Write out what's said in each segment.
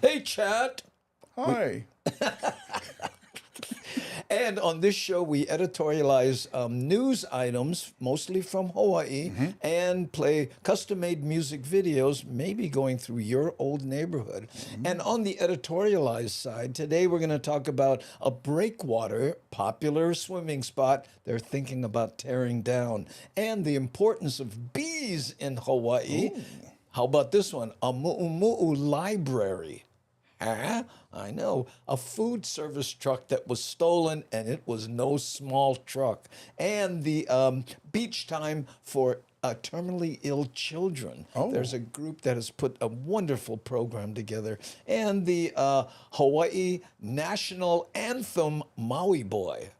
Hey, chat. Hi. And on this show, we editorialize news items, mostly from Hawaii, and play custom-made music videos, maybe going through your old neighborhood. And on the editorialized side, today we're going to talk about a breakwater, popular swimming spot they're thinking about tearing down, and the importance of bees in Hawaii. How about this one? A mu'umu'u library. Huh? I know. A food service truck that was stolen, and it was no small truck. And the beach time for terminally ill children. Oh. There's a group that has put a wonderful program together. And the Hawaii National Anthem, Maui Boy.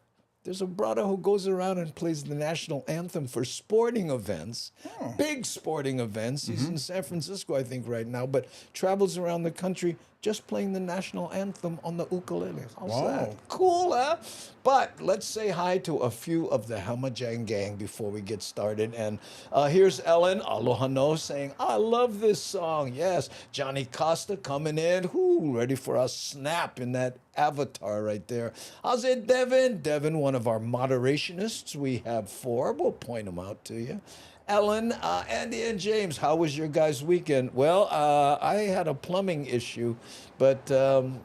There's a brother who goes around and plays the national anthem for sporting events, big sporting events. He's in San Francisco, I think, right now, but travels around the country just playing the national anthem on the ukulele. How's that? Cool, huh? But let's say hi to a few of the Hamajang gang before we get started. And here's Ellen, aloha no, saying, I love this song. Yes, Johnny Costa coming in. Whoo, ready for a snap in that avatar right there. How's it, Devin? Devin, one of our moderationists. We have 4. We'll point them out to you. Ellen, Andy, and James, how was your guys' weekend? Well, I had a plumbing issue, but,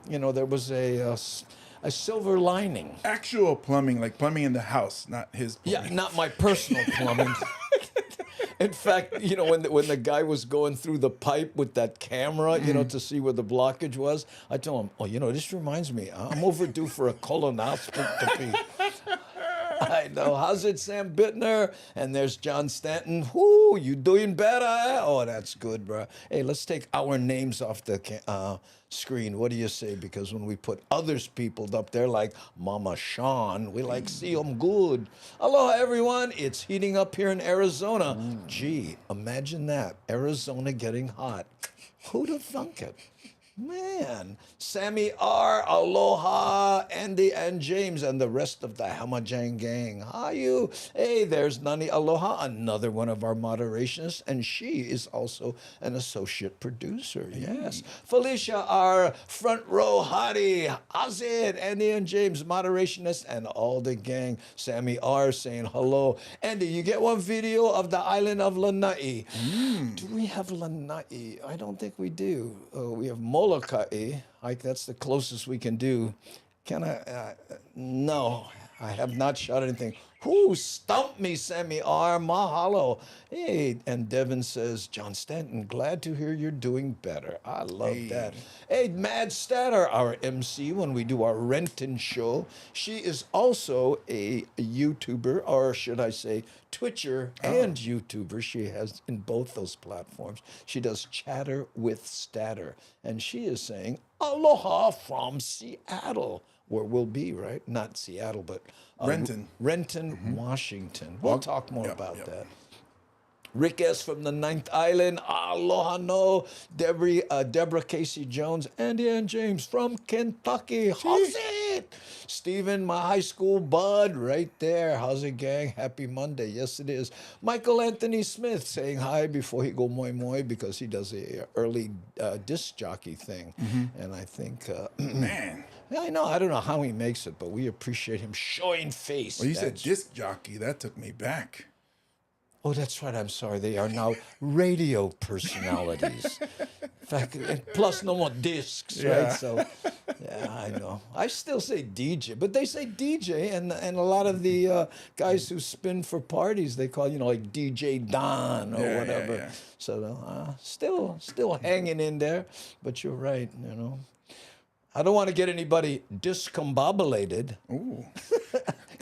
you know, there was a silver lining. Actual plumbing, like plumbing in the house, not his plumbing. Yeah, not my personal plumbing. In fact, you know, when the guy was going through the pipe with that camera, you know, to see where the blockage was, I told him, oh, you know, this reminds me, I'm overdue for a colonoscopy. I know. How's it, Sam Bittner? And there's John Stanton. Whoo, you doing better? Eh? Oh, that's good, bro. Hey, let's take our names off the screen. What do you say? Because when we put others people up there like Mama Sean, we like see them good. Aloha, everyone. It's heating up here in Arizona. Gee, imagine that. Arizona getting hot. Who'd have thunk it? Man, Sammy R, aloha, Andy and James, and the rest of the Hamajang gang. How you? Hey, there's Nani, aloha, another one of our moderationists, and she is also an associate producer. Yes. Felicia R, front row hottie. How's it? Andy and James, moderationists, and all the gang. Sammy R saying hello. Andy, you get one video of the island of Lanai. Do we have Lanai? I don't think we do. We have Molokai, like that's the closest we can do. Can I? No, I have not shot anything. Who stumped me, Sammy R? Mahalo. Hey, and Devin says, John Stanton, glad to hear you're doing better. I love that. Hey, Mad Statter, our MC when we do our Renton show. She is also a YouTuber, or should I say, Twitcher and YouTuber. She has in both those platforms. She does Chatter with Statter. And she is saying, aloha from Seattle, where we'll be, right? Not Seattle, but Renton. Renton, Washington. We'll talk more about that. Rick S. from the 9th Island. Aloha no. Deborah Casey Jones. Andy and James from Kentucky. How's it? Stephen, my high school bud, right there. How's it, gang? Happy Monday. Yes, it is. Michael Anthony Smith saying hi before he go moi moi because he does a early disc jockey thing. And I think... Man. I know. I don't know how he makes it, but we appreciate him showing face. Well, you said disc jockey. That took me back. Oh, that's right. I'm sorry. They are now radio personalities. In fact, and plus no more discs, right? So, yeah, I know. I still say DJ, but they say DJ, and a lot of the guys who spin for parties, they call, you know, like DJ Don or whatever. Yeah. So, still hanging in there. But you're right, you know. I don't want to get anybody discombobulated. Ooh.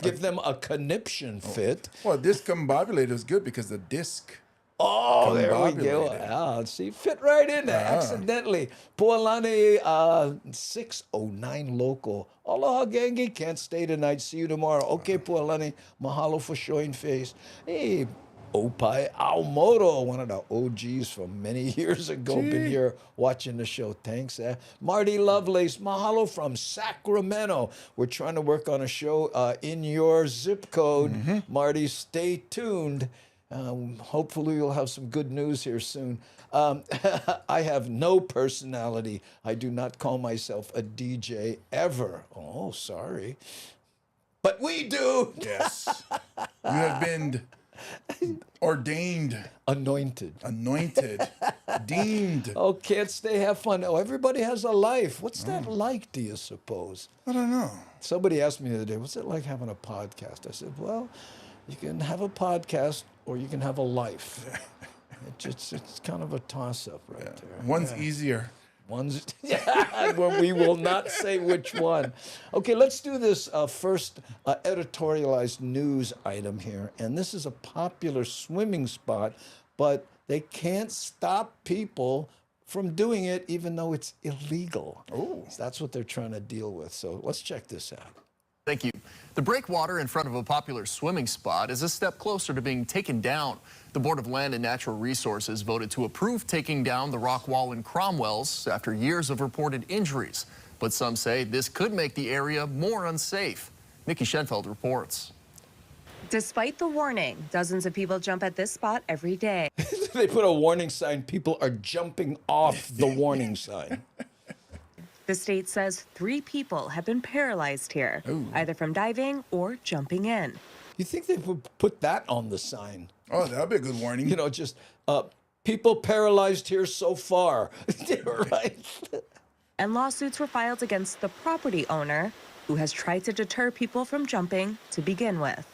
Give them a conniption fit. Well, discombobulated is good because the disc. Oh, there we go. Combobulated. Ah, see, fit right in there accidentally. Pualani 609 local. Aloha, gangi. Can't stay tonight. See you tomorrow. Okay, Pualani. Mahalo for showing face. Hey, Opai Aomoto, one of the OGs from many years ago, been here watching the show. Thanks. Marty Lovelace, mahalo from Sacramento. We're trying to work on a show in your zip code. Marty, stay tuned. Hopefully, you'll have some good news here soon. I have no personality. I do not call myself a DJ ever. Oh, sorry. But we do. Yes. You have been ordained, Anointed. deemed. Oh, kids, they have fun. Oh, everybody has a life. What's that like, do you suppose? I don't know. Somebody asked me the other day, what's it like having a podcast? I said, well, you can have a podcast or you can have a life. It's kind of a toss-up right there. One's easier. One's, well, we will not say which one. Okay, let's do this first editorialized news item here. And this is a popular swimming spot, but they can't stop people from doing it even though it's illegal. Oh. So that's what they're trying to deal with. So let's check this out. Thank you. The breakwater in front of a popular swimming spot is a step closer to being taken down. The Board of Land and Natural Resources voted to approve taking down the rock wall in Cromwell's after years of reported injuries. But some say this could make the area more unsafe. Nikki Schenfeld reports. Despite the warning, dozens of people jump at this spot every day. They put a warning sign. People are jumping off the warning sign. The state says 3 people have been paralyzed here, either from diving or jumping in. You think they would put that on the sign? Oh, that'd be a good warning. You know, just people paralyzed here so far. Right? And lawsuits were filed against the property owner, who has tried to deter people from jumping to begin with.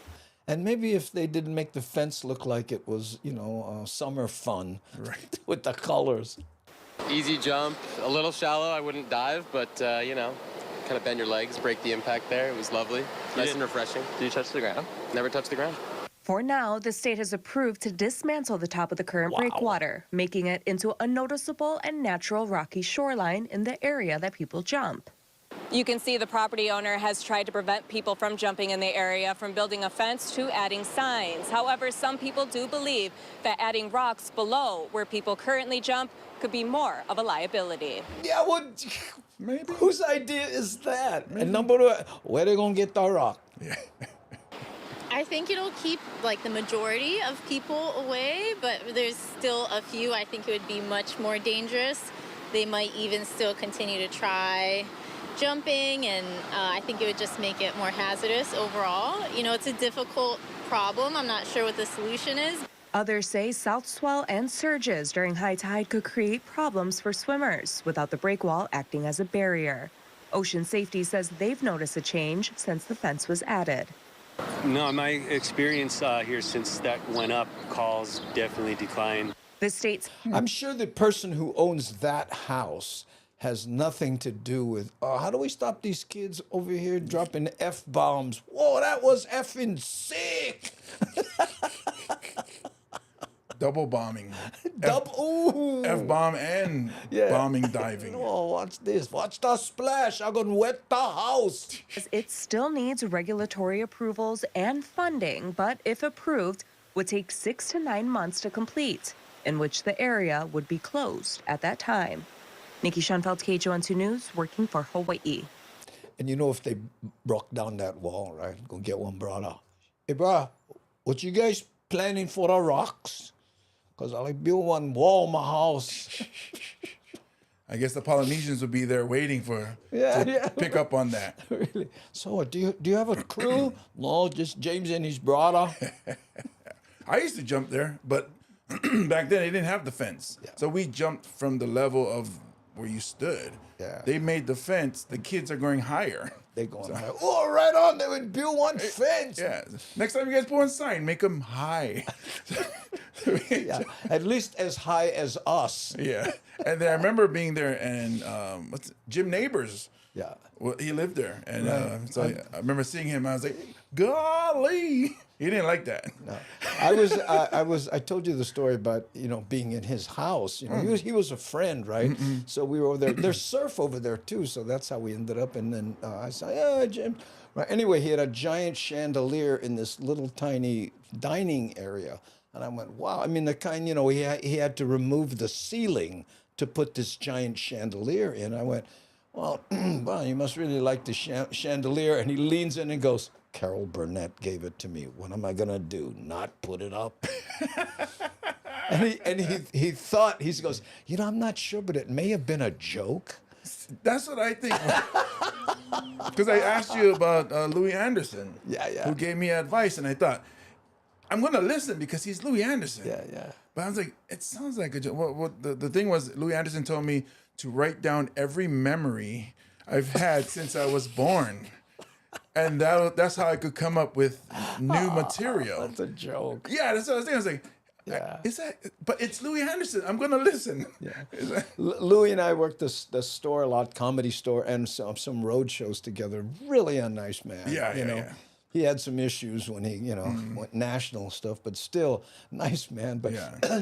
And maybe if they didn't make the fence look like it was, you know, summer fun, right? With the colors. Easy jump, a little shallow. I wouldn't dive, but you know, kind of bend your legs, break the impact there. It was lovely, nice and refreshing. Did you touch the ground? Never touched the ground. For now, the state has approved to dismantle the top of the current breakwater, making it into a noticeable and natural rocky shoreline in the area that people jump. You can see the property owner has tried to prevent people from jumping in the area, from building a fence to adding signs. However, some people do believe that adding rocks below where people currently jump could be more of a liability. Yeah, well, Maybe. whose idea is that? And number 2, where they gonna get the rock? Yeah. I think it'll keep like the majority of people away, but there's still a few. I think it would be much more dangerous. They might even still continue to try jumping, and I think it would just make it more hazardous overall. You know, it's a difficult problem. I'm not sure what the solution is. Others say south swell and surges during high tide could create problems for swimmers without the breakwall acting as a barrier. Ocean Safety says they've noticed a change since the fence was added. No, my experience here since that went up, calls definitely declined. The state's I'm sure the person who owns that house has nothing to do with, how do we stop these kids over here dropping F-bombs? Whoa, that was effing sick. Double bombing. Ooh. F-bomb and bombing diving. Oh, watch this. Watch the splash. I'm going to wet the house. It still needs regulatory approvals and funding, but if approved, would take 6 to 9 months to complete, in which the area would be closed at that time. Nikki Schenfeld, KHON2 News, working for Hawaii. And you know, if they broke down that wall, right? Go get one brother. Hey, bro, what you guys planning for the rocks? Because I like build one wall in my house. I guess the Polynesians would be there waiting to pick up on that. Really? So, do you have a crew? No, just James and his brother. I used to jump there, but back then they didn't have the fence. Yeah. So we jumped from the level of where you stood. Yeah. They made the fence. The kids are going higher. They going, oh, right on. They would build one fence. Yeah. Next time you guys put one sign, make them high. Yeah. At least as high as us. Yeah. And then I remember being there, and Jim Neighbors. Yeah. Well, he lived there, and so I remember seeing him. I was like, "Golly!" He didn't like that. No. I told you the story about, you know, being in his house. You know, he was a friend, right? So we were over there. There's surf over there too, so that's how we ended up. And then I said, "Yeah, Jim." Right. Anyway, he had a giant chandelier in this little tiny dining area, and I went, "Wow!" I mean, the kind, you know, he had to remove the ceiling to put this giant chandelier in. I went, well, wow, you must really like the chandelier. And he leans in and goes, Carol Burnett gave it to me. What am I gonna do? Not put it up? and he thought, he goes, I'm not sure, but it may have been a joke. That's what I think. Because I asked you about Louis Anderson. Yeah. Who gave me advice, and I thought, I'm going to listen because he's Louis Anderson. Yeah. But I was like, it sounds like a joke. What the thing was, Louis Anderson told me to write down every memory I've had since I was born. And that's how I could come up with new material. That's a joke. Yeah, that's what I was thinking. I was like, Yeah. But it's Louis Anderson. I'm going to listen. Yeah. Louis and I worked the store a lot, comedy store, and some road shows together. Really a nice man. Yeah. He had some issues when he, went national stuff, but still nice man. But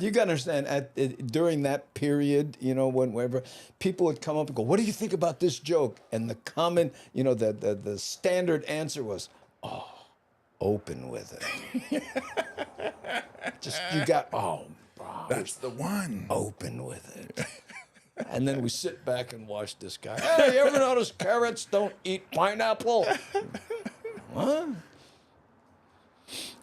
you got to understand, during that period, whenever people would come up and go, "What do you think about this joke?" And the common, the standard answer was, "Oh, open with it." That's the one. Open with it. And then we sit back and watch this guy. Hey, you ever notice carrots don't eat pineapple? What?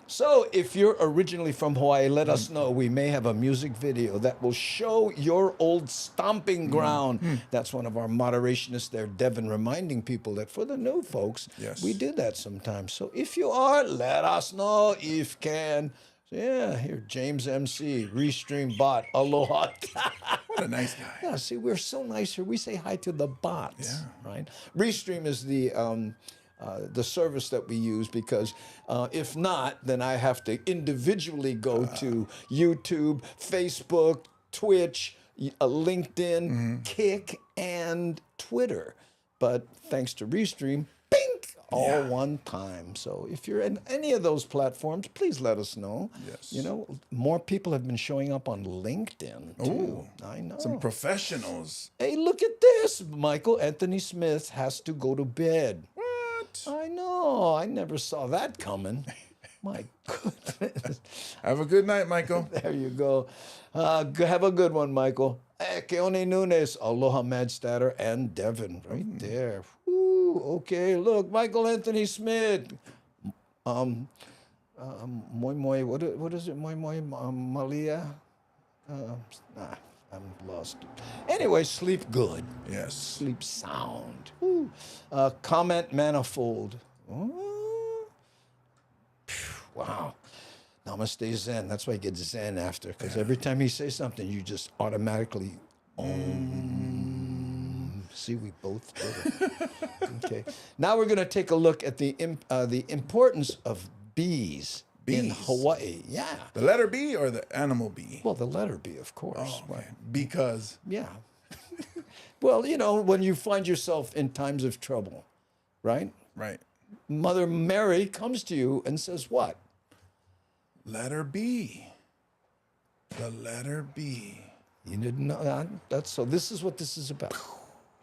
So if you're originally from Hawaii, let us know. We may have a music video that will show your old stomping ground. That's one of our moderationists there, Devin, reminding people that for the new folks, we do that sometimes. So if you are, let us know if you can. Yeah, here, James MC, Restream Bot, aloha. What a nice guy. Yeah, see, we're so nice here. We say hi to the bots, right? Restream is the service that we use because if not, then I have to individually go to YouTube, Facebook, Twitch, LinkedIn, Kick, and Twitter. But thanks to Restream, all one time. So if you're in any of those platforms, please let us know. Yes. More people have been showing up on LinkedIn too. Ooh, I know. some professionals. Hey, look at this. Michael Anthony Smith has to go to bed. What? I know. I never saw that coming. My goodness. Have a good night, Michael. There you go. Have a good one, Michael. Keone Nunes, aloha Madstatter, and Devin right there. Okay, look, Michael Anthony Smith. Moi moi, what is it? Moi moi, Malia? I'm lost. Anyway, sleep good. Yes. Sleep sound. Comment manifold. Wow. Namaste Zen. That's why I get Zen after, because every time he says something, you just automatically See, we both did it. Okay. Now we're going to take a look at the importance of bees in Hawaii. Yeah. The letter B or the animal B? Well, the letter B, of course. Oh, okay. Because. Yeah. Well, when you find yourself in times of trouble, right? Right. Mother Mary comes to you and says what? Letter B. The letter B. You didn't know that? So this is what this is about.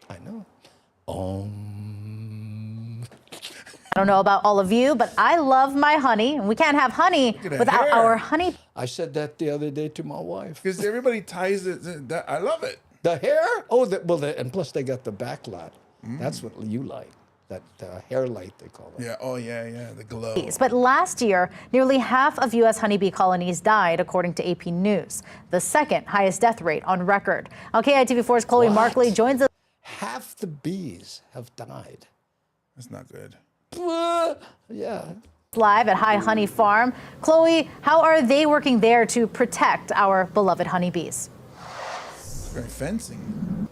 I know. I don't know about all of you, but I love my honey, and we can't have honey without our honey. I said that the other day to my wife. Because everybody ties it. I love it. The hair? Oh, and plus they got the back lot. That's what you like. That hair light, they call it. Yeah. Oh, yeah. The glow. But last year, nearly half of U.S. honeybee colonies died, according to AP News, the second highest death rate on record. KITV4's Chloe Markley joins us. Half the bees have died. That's not good. Yeah. Live at High Honey Farm. Chloe, how are they working there to protect our beloved honeybees? Very fencing.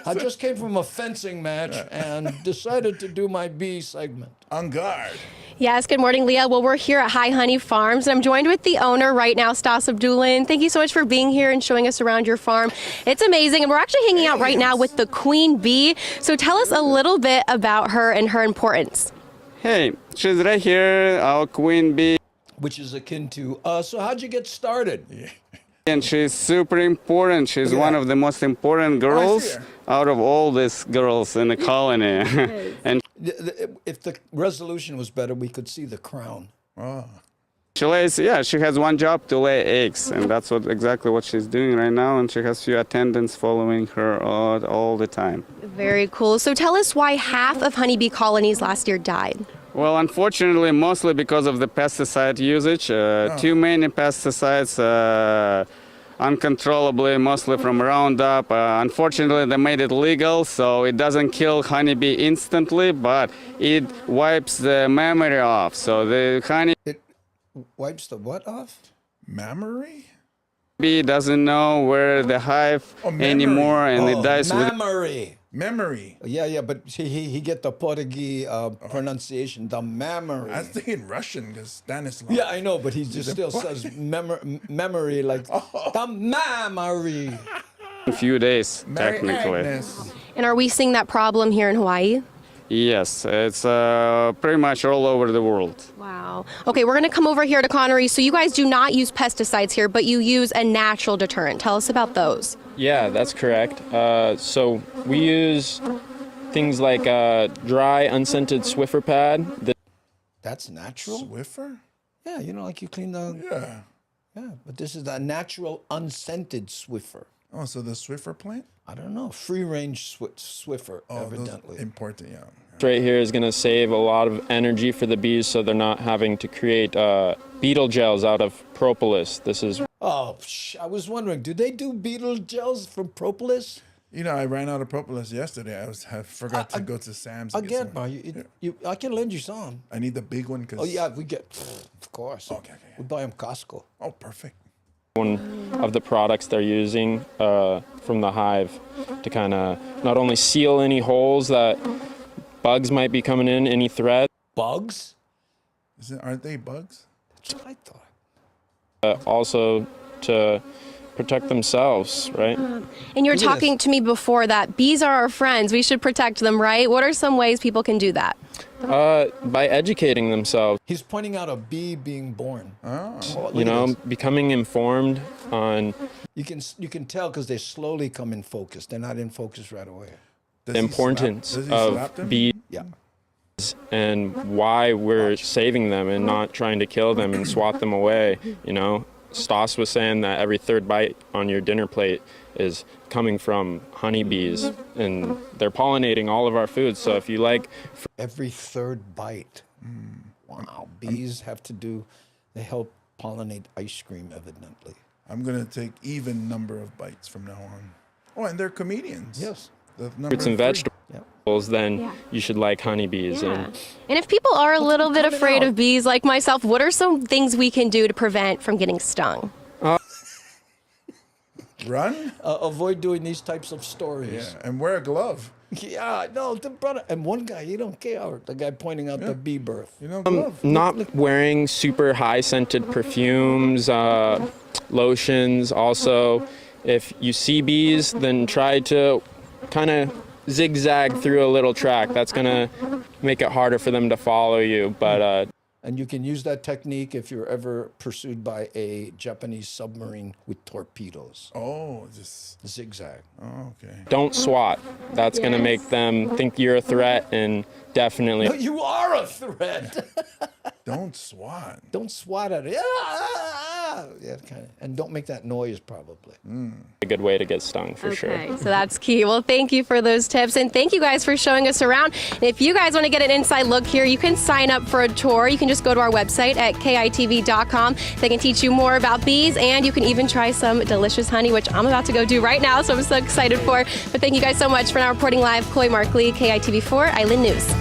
I just came from a fencing match and decided to do my bee segment. On guard. Yes, good morning, Leah. Well, we're here at High Honey Farms, and I'm joined with the owner right now, Stas Abdulin. Thank you so much for being here and showing us around your farm. It's amazing, and we're actually hanging out right now with the queen bee. So tell us a little bit about her and her importance. Hey, she's right here, our queen bee. Which is akin to, so how'd you get started? Yeah. And she's super important. She's one of the most important girls out of all these girls in the colony. And if the resolution was better, we could see the crown. Oh. She lays, yeah, she has one job to lay eggs, and that's exactly what she's doing right now, and she has few attendants following her all the time. Very cool. So tell us why half of honeybee colonies last year died. Well, unfortunately, mostly because of the pesticide usage. Too many pesticides, uncontrollably, mostly from Roundup. Unfortunately, they made it legal, so it doesn't kill honeybee instantly, but it wipes the memory off. So the honey It wipes the what off? Mammary? bee doesn't know where the hive anymore, and it dies with. Memory. Memory. Yeah, but he get the Portuguese pronunciation, the memory. I was thinking Russian because Stanislav. Yeah, I know, but he just still says memory like the memory. A few days, Merry technically. Agnes. And are we seeing that problem here in Hawaii? Yes, it's pretty much all over the world. Wow. Okay, we're going to come over here to Connery. So you guys do not use pesticides here, but you use a natural deterrent. Tell us about those. Yeah, that's correct. So we use things like dry, unscented Swiffer pad. That's natural? Swiffer? Yeah, like you clean the... Yeah. Yeah, but this is a natural unscented Swiffer. Oh, so the Swiffer plant? I don't know. Free-range Swiffer, Oh, evidently. those important, yeah. Right here is going to save a lot of energy for the bees, so they're not having to create beetle gels out of propolis. This is... Oh, I was wondering, do they do beetle gels from propolis? I ran out of propolis yesterday. I forgot to go to Sam's. and get Again, some. I can lend you some. I need the big one because. Oh, yeah, we get, of course. Okay. We buy them Costco. Oh, perfect. one of the products they're using from the hive to kind of not only seal any holes that bugs might be coming in, any thread. Bugs? Aren't they bugs? That's what I thought. Also to protect themselves, right? And you were Look at talking this. to me before that bees are our friends. We should protect them, right? What are some ways people can do that? By educating themselves, He's pointing out a bee being born. Oh. becoming informed on You can tell because they slowly come in focus. They're not in focus right away. Does the he importance slap- does he slap of them? bees Yeah. and why we're saving them and not trying to kill them and swat them away. Stas was saying that every third bite on your dinner plate is coming from honeybees, and they're pollinating all of our food. So if you like... Every third bite. Wow. Bees they help pollinate ice cream, evidently. I'm going to take even number of bites from now on. Oh, and they're comedians. Yes. The number fruits and 3. vegetables, then you should like honeybees. And if people are a little bit coming afraid out? of bees like myself, what are some things we can do to prevent from getting stung? Run? Avoid doing these types of stories. Yeah, and wear a glove. Yeah, no, the brother. And one guy, he don't care. The guy pointing out the bee birth. Glove. Not wearing super high scented perfumes, lotions. Also, if you see bees, then try to kind of zigzag through a little track. That's gonna make it harder for them to follow you. But And you can use that technique if you're ever pursued by a Japanese submarine with torpedoes. Oh, just Zigzag. oh, okay. don't swat. That's gonna make them think you're a threat, and definitely No, you are a threat. Don't swat. Don't swat at it. Yeah, kind of. And don't make that noise, probably. a good way to get stung for sure. Okay, so that's key. Well, thank you for those tips, and thank you guys for showing us around. And if you guys want to get an inside look here, you can sign up for a tour. You can just go to our website at kitv.com. They can teach you more about bees, and you can even try some delicious honey, which I'm about to go do right now, so I'm so excited for. But thank you guys so much for now reporting live. Chloe Markley, KITV4, Island News.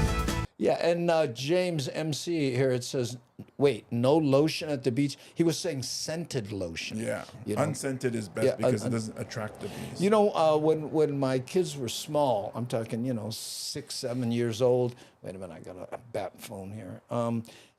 Yeah, and James MC here, it says, wait, no lotion at the beach? He was saying scented lotion. Yeah. You know? Unscented is best because it doesn't attract the bees. You know, when my kids were small, I'm talking, 6, 7 years old. Wait a minute, I got a bat phone here.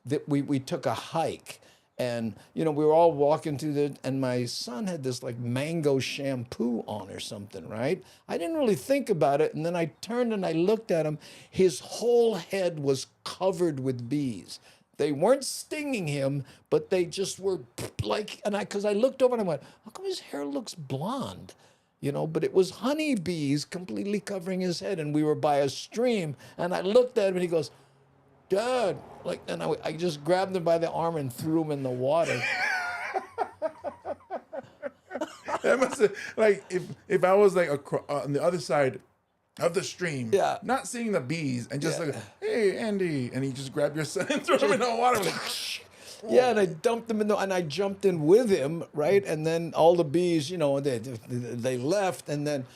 That we took a hike, and we were all walking through and my son had this like mango shampoo on or something, right? I didn't really think about it, and then I turned and I looked at him. His whole head was covered with bees. They weren't stinging him, but they just were like, because I looked over and I went, how come his hair looks blonde? But it was honeybees completely covering his head, and we were by a stream, and I looked at him and he goes, Dad, like, and I just grabbed him by the arm and threw him in the water. That must have, like, if I was like on the other side of the stream, Yeah. not seeing the bees, and just like, hey, Andy, and he just grabbed your son and threw him in the water. Like, yeah, and I dumped him in and I jumped in with him, right? And then all the bees, you know, they left, and then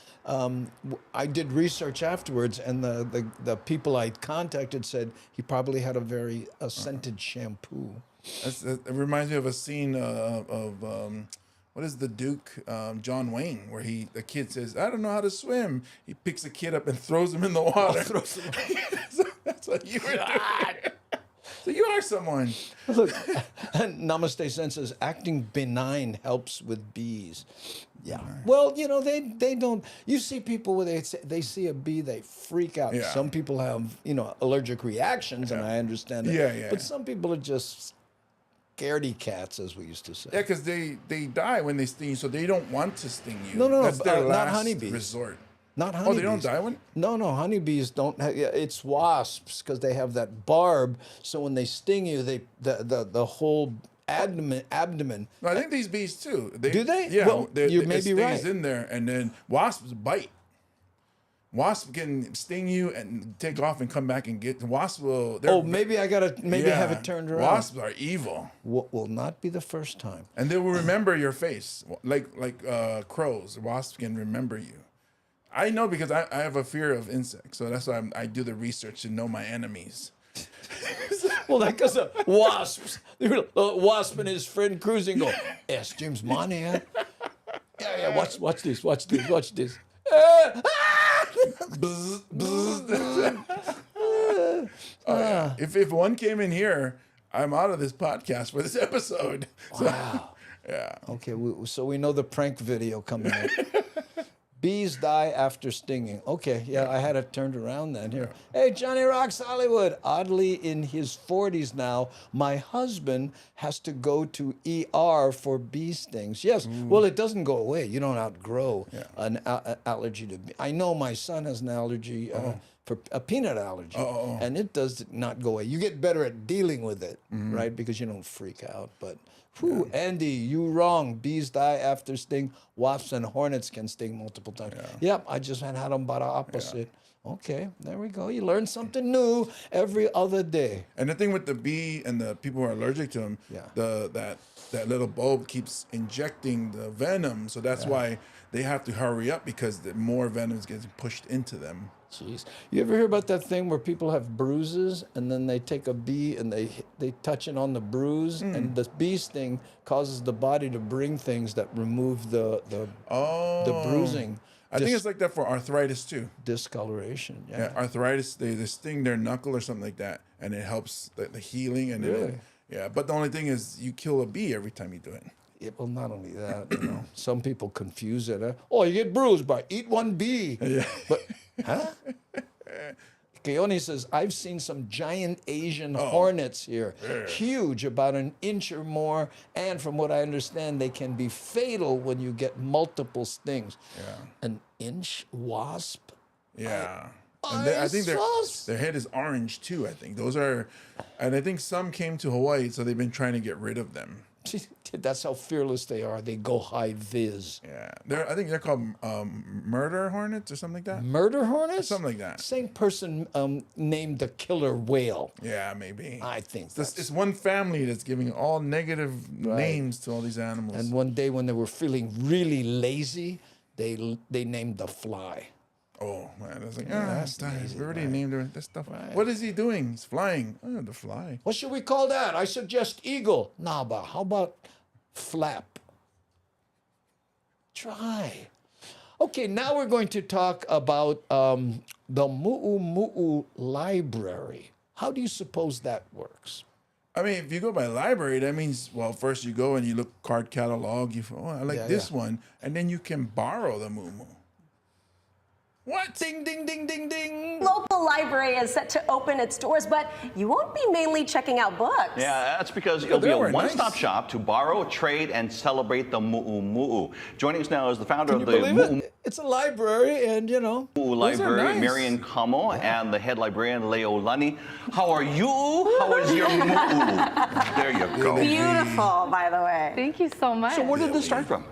I did research afterwards, and the people I contacted said he probably had a very scented shampoo. it reminds me of a scene of what is the Duke, John Wayne, where the kid says, I don't know how to swim. He picks a kid up and throws him in the water. So that's what you were doing. So you are someone. Look, Namaste Sen says, acting benign helps with bees. Yeah. Well, you know, they don't. You see people where they see a bee, they freak out. Yeah. Some people have, you know, allergic reactions, and I understand it. Yeah. But some people are just scaredy cats, as we used to say. Yeah, because they die when they sting you, so they don't want to sting you. No, That's their not last honeybees. resort. Not honeybees. Oh, they don't die when? No, honeybees don't. It's wasps because they have that barb. So when they sting you, the whole abdomen. No, I think these bees too. Do they? Yeah, Well, you may be it right. stays in there, and then wasps bite. Wasps can sting you and take off and come back and get. Wasps will. Maybe I gotta have it turned around. Wasps are evil. Will not be the first time. And they will remember your face, like crows. Wasps can remember you. I know because I have a fear of insects, so that's why I do the research to know my enemies. Well, that because of wasps. Wasp and his friend cruising go, yes, James Monahan. Yeah, watch this. Bzz, bzz. If one came in here, I'm out of this podcast for this episode. Wow. Yeah. Okay, so we know the prank video coming up. Bees die after stinging. Okay, yeah, I had it turned around then. Here, hey, Johnny Rocks Hollywood. Oddly, in his 40s now, my husband has to go to ER for bee stings. Yes, well, it doesn't go away. You don't outgrow an allergy to bee. I know my son has an allergy for a peanut allergy, and it does not go away. You get better at dealing with it, right? Because you don't freak out, but. Whew, Andy, you wrong. Bees die after sting. Wasps and hornets can sting multiple times. Yep, I just had them about the opposite. Okay, there we go. You learn something new every other day. And the thing with the bee and the people who are allergic to them, that little bulb keeps injecting the venom. So that's why they have to hurry up because the more venom is getting pushed into them. Jeez. You ever hear about that thing where people have bruises and then they take a bee and they touch it on the bruise and the bee sting causes the body to bring things that remove the bruising. I think it's like that for arthritis too. Discoloration. Yeah, arthritis, they sting their knuckle or something like that, and it helps the healing. And Really? But the only thing is you kill a bee every time you do it. Yeah, well, not only that, you know, some people confuse it. Oh, you get bruised by eat one bee. Yeah. But, huh? Keone says, I've seen some giant Asian hornets here. Huge, about an inch or more. And from what I understand, they can be fatal when you get multiple stings. Yeah. An inch wasp? Yeah. And I think their head is orange too, I think. Those are, and I think some came to Hawaii, so they've been trying to get rid of them. That's how fearless they are. They go high vis. Yeah, I think they're called murder hornets or something like that. Murder hornets? Something like that. Same person named the killer whale. Yeah, maybe. I think it's one family that's giving all negative names to all these animals. And one day when they were feeling really lazy, they named the fly. Oh man, that's like that's we lazy, already named that stuff. Right. What is he doing? He's flying. Oh, the fly. What should we call that? I suggest eagle. Nah, but how about flap? Try. Okay, now we're going to talk about the Mu'u Library. How do you suppose that works? I mean, if you go by library, that means, well, first you go and you look card catalog. I like this one, and then you can borrow the Mu'u. What? Ding, ding, ding, ding, ding. Local library is set to open its doors, but you won't be mainly checking out books. Yeah, that's because it'll be a one-stop shop to borrow, trade, and celebrate the Mu'u Mu'u. Joining us now is the founder of the Mu'u. It's a library, and you know. Librarian nice. Marian Kamo and the head librarian Leo Lani. How are you? How is your mu'u? There you go. Beautiful, by the way. Thank you so much. So where did this start from?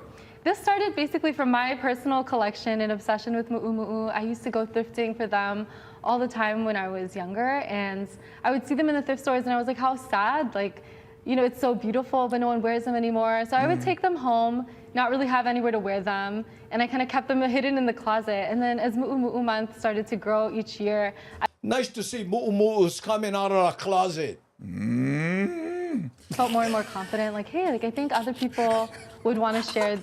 This started basically from my personal collection and obsession with mu'u. I used to go thrifting for them all the time when I was younger, and I would see them in the thrift stores, and I was like, how sad, like, you know, it's so beautiful, but no one wears them anymore. So I would take them home, not really have anywhere to wear them, and I kind of kept them hidden in the closet. And then as Mu'u Month started to grow each year, Nice to see Mu'u's coming out of the closet. felt more and more confident, like, hey, like I think other people would want to share,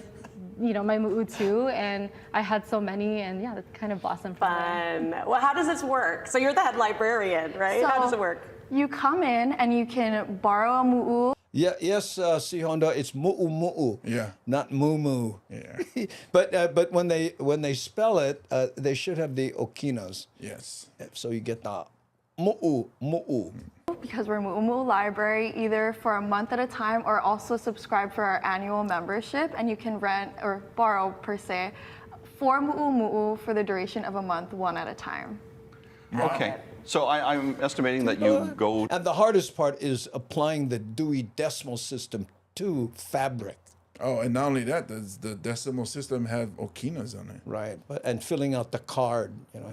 you know, my mu'u too, and I had so many, and yeah, that kind of blossomed from there. Fun. Well, how does this work? So you're the head librarian, right? How does it work? You come in and you can borrow a mu'u. Yeah, yes, C Honda, it's mu'u, Yeah. not moo. Yeah. but when they spell it, they should have the okinas. Yes. So you get the mu'u. Because we're Mu'u Library, either for a month at a time or also subscribe for our annual membership, and you can rent or borrow per se 4 mu'u for the duration of a month, one at a time. Okay. So I'm estimating that you go. And the hardest part is applying the Dewey Decimal System to fabric. Oh, and not only that, does the decimal system have okinas on it? Right, and filling out the card, you know.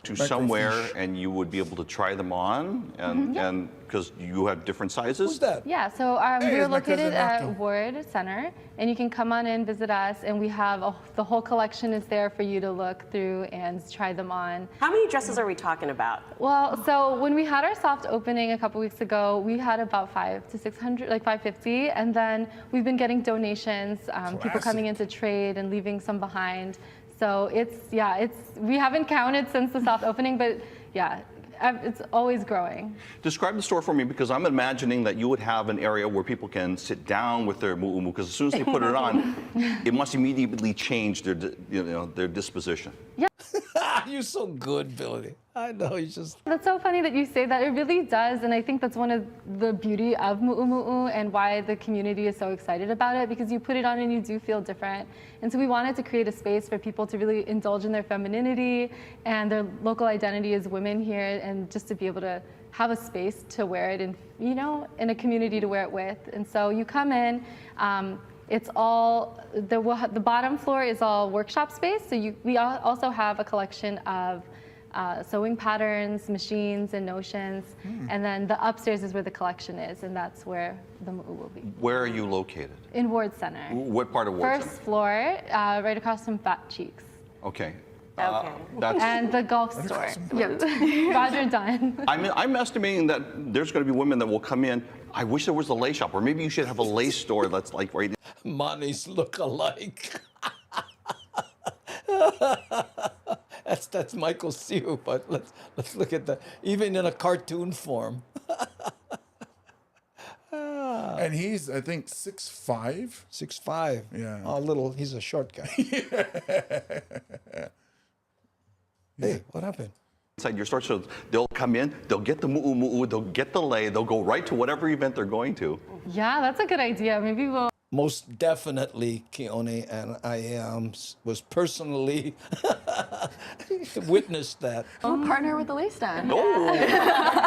To somewhere and you would be able to try them on and because you have different sizes. Who's that? Yeah, so Hey, we're it's my cousin located at Rocky. Ward Center, and you can come on in, visit us, and we have the whole collection is there for you to look through and try them on. How many dresses are we talking about? Well, so when we had our soft opening a couple weeks ago, we had about 500 to 600, like 550, and then we've been getting donations, people coming in to trade and leaving some behind. So we haven't counted since the soft opening, but yeah, it's always growing. Describe the store for me because I'm imagining that you would have an area where people can sit down with their mu'u because as soon as they put it on, it must immediately change their disposition. Yeah. You're so good, Billy. I know, you just... That's so funny that you say that. It really does, and I think that's one of the beauty of Mu'u and why the community is so excited about it, because you put it on and you do feel different. And so we wanted to create a space for people to really indulge in their femininity and their local identity as women here, and just to be able to have a space to wear it and, you know, in a community to wear it with. And so you come in, it's all, the bottom floor is all workshop space. So we also have a collection of sewing patterns, machines, and notions. And then the upstairs is where the collection is, and that's where the mu'u will be. Where are you located? In Ward Center. What part of Ward First floor, right across from Fat Cheeks. Okay. Okay. And the golf store. Yep. Roger Dunn. I'm estimating that there's going to be women that will come in. I wish there was a lace shop, or maybe you should have a lace store that's like right. Money's look alike. That's Michael Siu, but let's look at that. Even in a cartoon form. And he's, I think, 6'5". 6'5". Yeah. Oh, little. He's a short guy. Hey, what happened? Inside your store, so they'll come in, they'll get the mu'u, they'll get the lei, they'll go right to whatever event they're going to. Yeah, that's a good idea. Maybe we'll. Most definitely, Keone and I was personally witnessed that. We'll partner with the Lace Stand. Oh.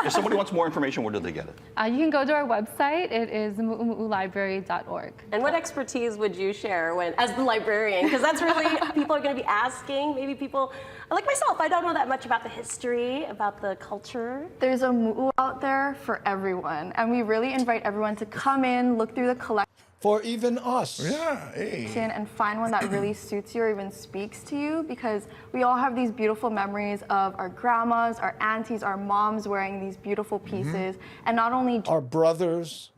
If somebody wants more information, where do they get it? You can go to our website. It is mu'umu'ulibrary.org. And what expertise would you share as the librarian? Because that's really, people are going to be asking. Maybe people, like myself, I don't know that much about the history, about the culture. There's a mu'u out there for everyone, and we really invite everyone to come in, look through the collection. For even us. Yeah, hey. And find one that really suits you or even speaks to you, because we all have these beautiful memories of our grandmas, our aunties, our moms wearing these beautiful pieces, and not only our brothers,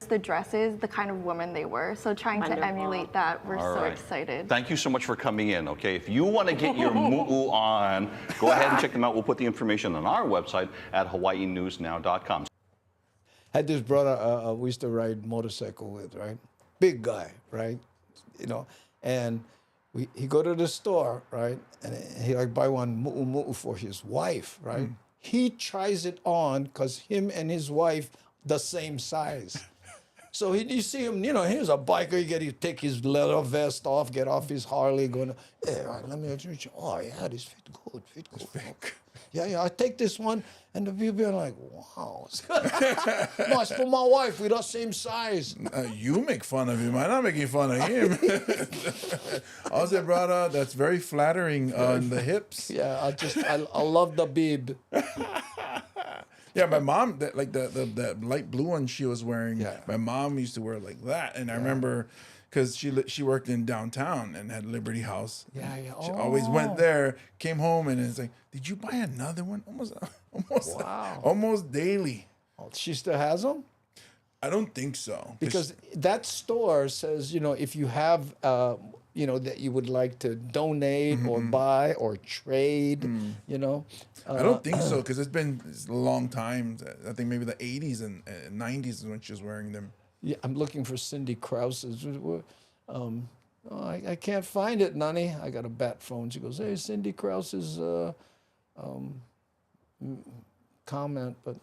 the dresses, the kind of women they were. So trying to emulate that, we're so excited. Thank you so much for coming in, okay? If you want to get your mu'u on, go ahead and check them out. We'll put the information on our website at hawaiinewsnow.com. Had this brother we used to ride motorcycle with, right? Big guy, right? You know, and he go to the store, right? And he like buy one mu'u for his wife, right? He tries it on because him and his wife the same size. So you see him, here's a biker. You take his leather vest off, get off his Harley, going, hey, all right, let me introduce you. Oh, yeah, this fit good. Okay. Yeah, I take this one. And the people are like, wow. No, it's for my wife. We're the same size. You make fun of him. I'm not making fun of him. I said, brother, that's very flattering on the hips. Yeah, I love the bib. Yeah, my mom, that light blue one she was wearing, my mom used to wear it like that. And I remember, because she worked in downtown and had Liberty House. Yeah. She always went there, came home, and it's like, did you buy another one? Almost daily. Oh, she still has them? I don't think so. Because that store says, if you have, that you would like to donate or buy or trade, I don't think so, because it's a long time. I think maybe the 80s and 90s is when she was wearing them. Yeah, I'm looking for Cindy Krause's. I can't find it, Nani. I got a bat phone. She goes, hey, Cindy Krause's comment, but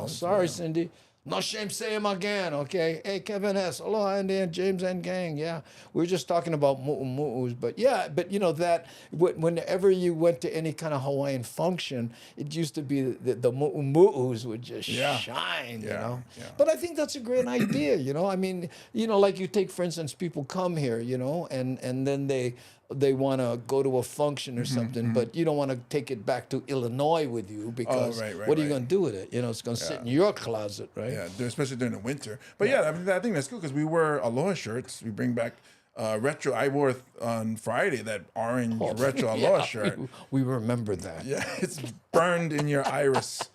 sorry, Cindy. No shame, say him again, okay? Hey, Kevin S. Aloha, Andy and James and gang. Yeah, we were just talking about mu'umu'us, but that whenever you went to any kind of Hawaiian function, it used to be the mu'umu'us would just shine, Yeah. But I think that's a great idea, I mean, like you take, for instance, people come here, and then they want to go to a function or something, but you don't want to take it back to Illinois with you because what are you going to do with it? It's going to sit in your closet, right? Yeah, especially during the winter. But I think that's cool because we wear Aloha shirts. We bring back retro. I wore on Friday that orange retro Aloha shirt. We remember that. Yeah, it's burned in your iris.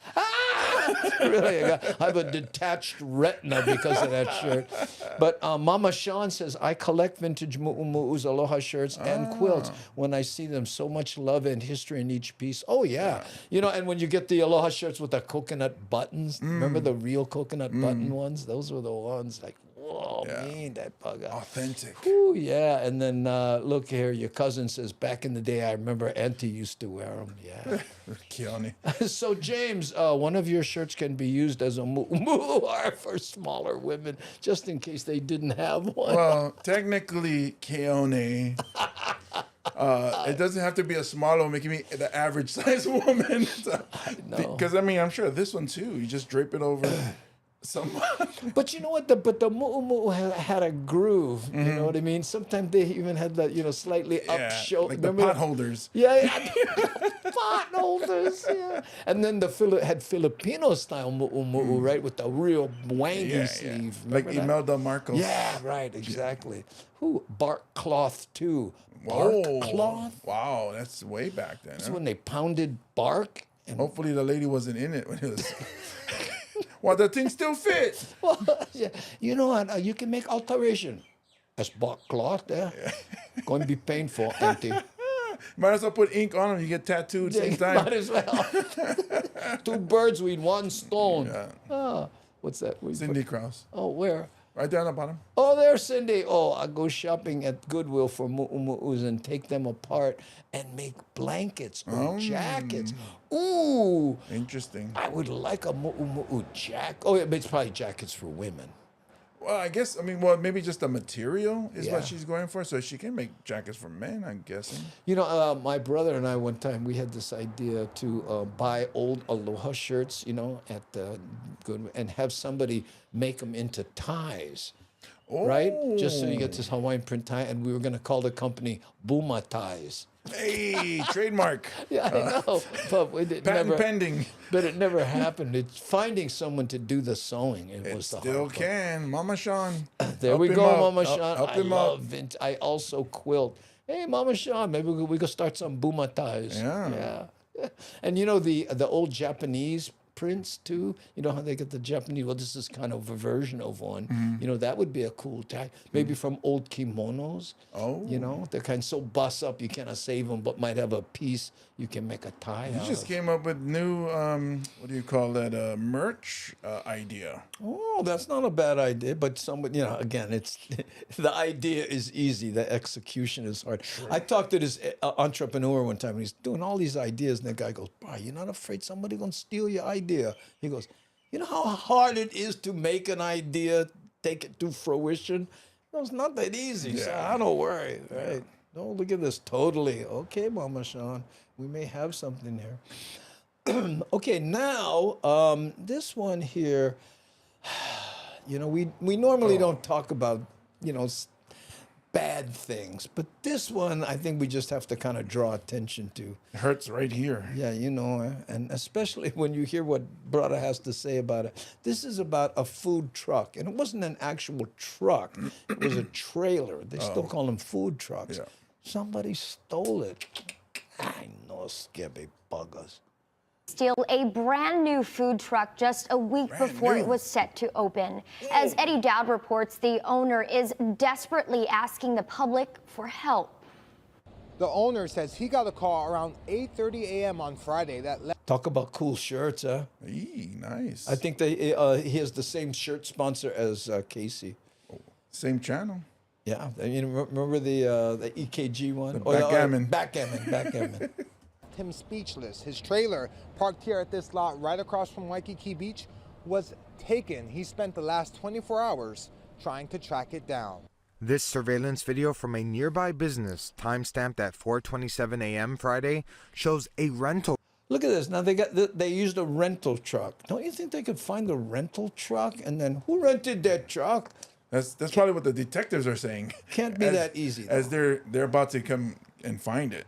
Really, I have a detached retina because of that shirt. But Mama Sean says, I collect vintage mu'umu'us, Aloha shirts, and quilts. When I see them, so much love and history in each piece. Oh, yeah. And when you get the Aloha shirts with the coconut buttons, remember the real coconut button ones? Those were the ones like, whoa, man, that bug out. Authentic. Ooh, yeah. And then look here, your cousin says, back in the day, I remember Auntie used to wear them. Yeah. Keone. So, James, one of your shirts can be used as a mu'umu'u for smaller women, just in case they didn't have one. Well, technically, Keone. It doesn't have to be a smaller one, making me the average size woman. Because, I'm sure this one, too, you just drape it over. But you know what? But the mu'umu'u had a groove. You know what I mean? Sometimes they even had that, slightly up shoulder. Like the pot holders. Yeah. Pot holders. Yeah. And then had Filipino style mu'umu'u, right, with the real wangy sleeve. Like Remember that? Imelda Marcos. Yeah, right. Exactly. Bark cloth too. Bark cloth. Wow, that's way back then. That's when they pounded bark. And hopefully the lady wasn't in it when it was. Well, the thing still fits. Yeah. You know what? You can make alteration. That's bark cloth there. Going to be painful, Auntie. Might as well put ink on them. You get tattooed same time. Might as well. 2 birds with 1 stone. Yeah. What's that? Cindy Krause. Oh, where? Right there on the bottom. Oh, there's Cindy. Oh, I go shopping at Goodwill for mu'umu'us and take them apart and make blankets or jackets. Ooh. Interesting. I would like a mu'umu'u jacket. Oh, yeah, but it's probably jackets for women. Well, I guess, maybe just the material is what she's going for. So she can make jackets for men, I'm guessing. My brother and I, one time, we had this idea to buy old Aloha shirts, at Goodwill, and have somebody make them into ties. Right? Just so you get this Hawaiian print tie. And we were going to call the company Buma Ties. Hey, trademark. Yeah, I know. But patent pending. But it never happened. It's finding someone to do the sewing. It was the still hard part. Can. Mama Sean. There we go, Mama Sean. I love vintage. I also quilt. Hey, Mama Sean, maybe we could start some Buma ties. Yeah. And the old Japanese prints too. You know how they get the Japanese? Well, this is kind of a version of one. That would be a cool tie. Maybe from old kimonos. Oh. They're kind of so bust up you cannot save them, but might have a piece you can make a tie out You just of. came up with new, what do you call that, merch idea. Oh, that's not a bad idea, but somebody, again, it's the idea is easy, the execution is hard. Sure. I talked to this entrepreneur one time, and he's doing all these ideas, and the guy goes, "Bro, you're not afraid somebody gonna steal your idea?" He goes, "You know how hard it is to make an idea take it to fruition. No, it's not that easy. So don't worry, right? Don't look at this totally. Okay, Mama Sean, we may have something here. Okay, now this one here. You know, we normally don't talk about, you know, bad things, but this one I think we just have to kind of draw attention to. It hurts right here. Yeah, you know, and especially when you hear what Brother has to say about it. This is about a food truck, and it wasn't an actual truck. It was a trailer. They still call them food trucks. Yeah. Somebody stole it. I know, scabby buggers. Steal a brand new food truck just a week before it was set to open. As Eddie Dowd reports, the owner is desperately asking the public for help. The owner says he got a call around 8:30 a.m. on Friday that Talk about cool shirts, huh? Nice. I think he has the same shirt sponsor as Casey. Same channel. Yeah, you know, remember the EKG one? Backgammon. Backgammon. him speechless. His trailer, parked here at this lot right across from Waikiki Beach, was taken. He spent the last 24 hours trying to track it down. This surveillance video from a nearby business, timestamped at 4:27 a.m. Friday, shows a rental. Look at this. Now they used a rental truck. Don't you think they could find the rental truck? And then who rented that truck? That's probably what the detectives are saying. Can't be that easy, though. As they're about to come and find it.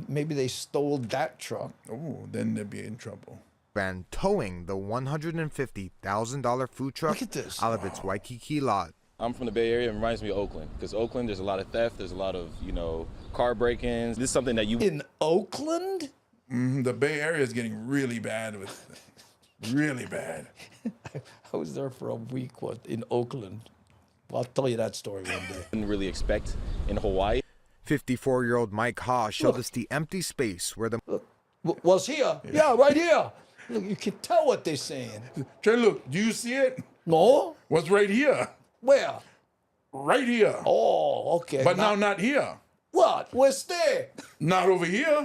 Maybe they stole that truck. Oh, then they'd be in trouble. And towing the $150,000 food truck out of its Waikiki lot. I'm from the Bay Area. It reminds me of Oakland, because Oakland, there's a lot of theft. There's a lot of, car break-ins. This is something that you... In Oakland? The Bay Area is getting really bad really bad. I was there for a week in Oakland. Well, I'll tell you that story one day. Didn't really expect in Hawaii. 54-year-old Mike Ha showed us the empty space where the... Was here? Yeah, right here. Look, you can tell what they're saying. Trey, look, do you see it? No. What's right here? Where? Right here. Oh, okay. But now not here. What? Where's there? Not over here.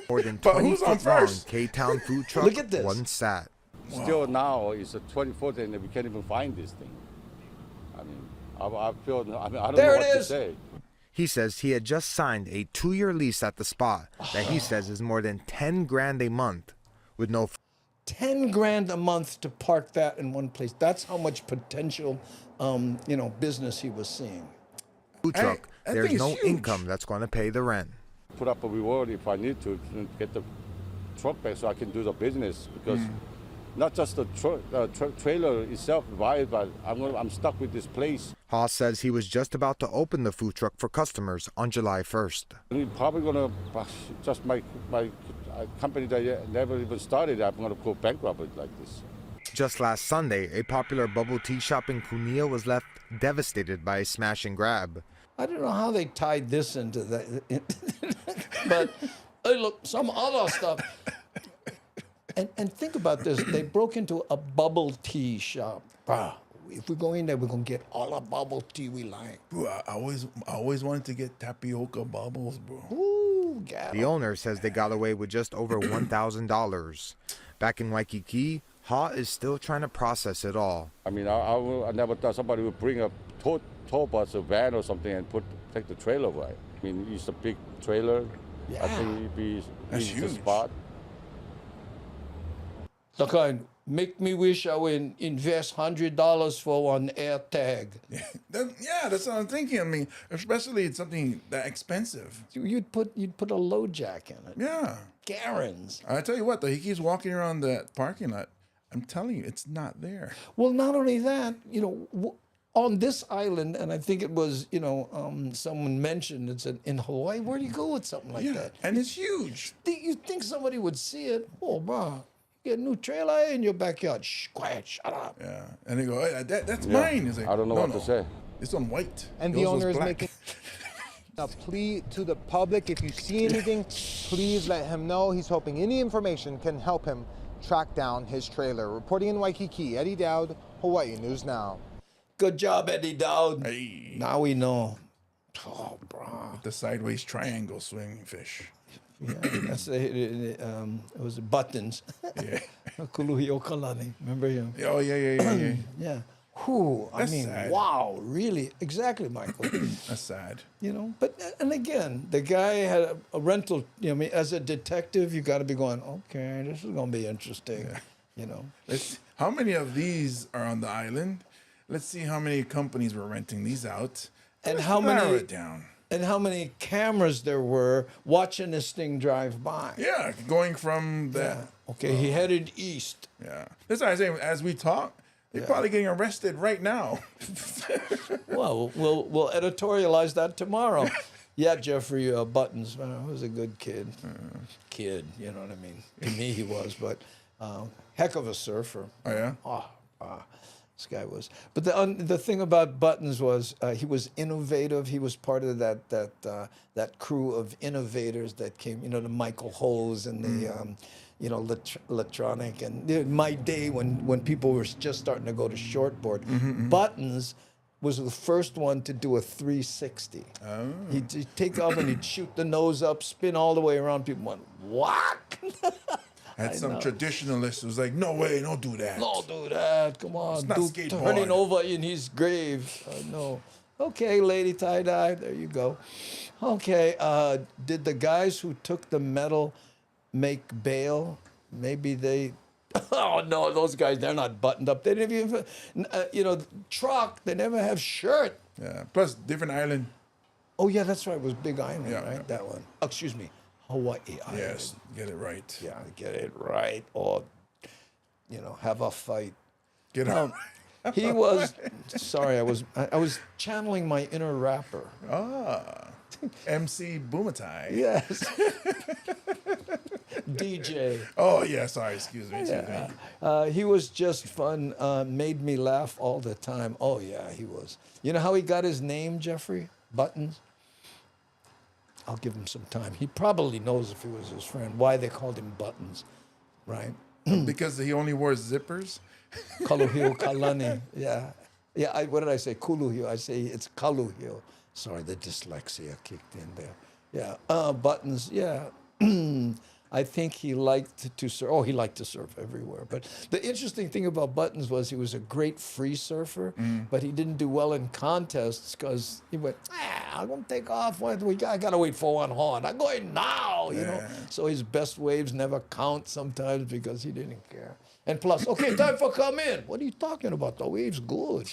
More than But 20 who's on foot long first? K-Town food truck Look at this. once sat. Still now, it's the 24th and we can't even find this thing. I mean, I feel, I don't There know it what is. to say. He says he had just signed a 2-year lease at the spot that he says is more than 10 grand a month with no... 10 grand a month to park that in one place. That's how much potential, business he was seeing. Food truck, that there's thing is no huge. income that's going to pay the rent. Put up a reward if I need to get the truck back so I can do the business, because not just the trailer itself, but I'm stuck with this place. Haas says he was just about to open the food truck for customers on July 1st. I'm probably gonna just my company that never even started. I'm gonna go bankrupt like this. Just last Sunday, a popular bubble tea shop in Kunia was left devastated by a smash and grab. I don't know how they tied this into that. But hey, look, some other stuff. And think about this. They broke into a bubble tea shop. If we go in there, we're going to get all the bubble tea we like. Bro, I always wanted to get tapioca bubbles, bro. Ooh, got The owner says they got away with just over $1,000. Back in Waikiki, Ha is still trying to process it all. I mean, I never thought somebody would bring a tow bus, a van or something, and take the trailer away. I mean, it's a big trailer. Yeah. I think it'd be That's easy to huge. spot. Look, make me wish I would invest $100 for one air tag. That's what I'm thinking. I mean, especially it's something that expensive. You'd put a low jack in it. Yeah. Garens. I tell you what, though, he keeps walking around that parking lot. I'm telling you, it's not there. Well, not only that, on this island, and I think it was, someone mentioned, it said, in Hawaii, where do you go with something like that? And it's huge. You think somebody would see it? Oh, bro, you get a new trailer in your backyard. Shh, quiet, shut up. Yeah. And they go, hey, that's Yeah. mine. It's like, I don't know no, what to say. It's on white. And the Yours was owner is black. making a plea to the public. If you see anything, please let him know. He's hoping any information can help him track down his trailer. Reporting in Waikiki, Eddie Dowd, Hawaii News Now. Good job, Eddie Dowd. Hey. Now we know. Oh, bro. The sideways triangle swimming fish. Yeah, it was Buttons. Yeah. Kuluhi Okalani. Remember him? Oh, yeah. Yeah. Whew, I That's mean, sad. wow, really, exactly, Michael. That's sad. You know, but and again, the guy had a rental. You know, I mean, as a detective, you got to be going, okay, this is going to be interesting. You know, How many of these are on the island? Let's see how many companies were renting these out. and Let's how narrow many it down. and how many cameras there were watching this thing drive by. Yeah, going from that. Yeah. Okay, he headed east. Yeah, that's why I say as we talk, they're probably getting arrested right now. Well, we'll editorialize that tomorrow. Yeah, Jeffrey Buttons, was a good kid. Kid, you know what I mean? To me, he was, but heck of a surfer. Oh yeah. This guy was. But the thing about Buttons was he was innovative. He was part of that crew of innovators that came. You know, the Michael Hose and the. You know, electronic, and my day when people were just starting to go to shortboard, Buttons was the first one to do a 360. Oh. He'd take off and he'd shoot the nose up, spin all the way around. People went, what? Had some traditionalists who was like, no way, don't do that. Don't do that. Come on, It's not Duke skateboard. turning over in his grave. No. Okay, lady tie-dye, there you go. Okay, did the guys who took the medal make bail? Maybe they... Oh, no, those guys, they're not buttoned up. They didn't even... you know, truck, they never have shirt. Yeah, plus different island. Oh, yeah, that's right. It was Big Island, Yeah, right? yeah. That one. Oh, excuse me. Hawaii Island. Yes, get it right. Yeah, get it right. Or, you know, have a fight. Get out. He was... Sorry, I was channeling my inner rapper. Ah, MC Boomatai. Yes. DJ. Oh, yeah, sorry, excuse me. Yeah. He was just fun, made me laugh all the time. Oh, yeah, he was. You know how he got his name, Jeffrey? Buttons? I'll give him some time. He probably knows if he was his friend why they called him Buttons, right? Because he only wore zippers? Kaluhio Kalani, yeah. Yeah, what did I say? Kuluhio. I say it's Kaluhio. Sorry, the dyslexia kicked in there. Yeah, Buttons, yeah. I think he liked to surf. Oh, he liked to surf everywhere. But the interesting thing about Buttons was he was a great free surfer, but he didn't do well in contests because he went, I'm going to take off. I got to wait for one horn. I'm going now, you know. So his best waves never count sometimes because he didn't care. And plus, okay, time for come in. What are you talking about? The wave's good.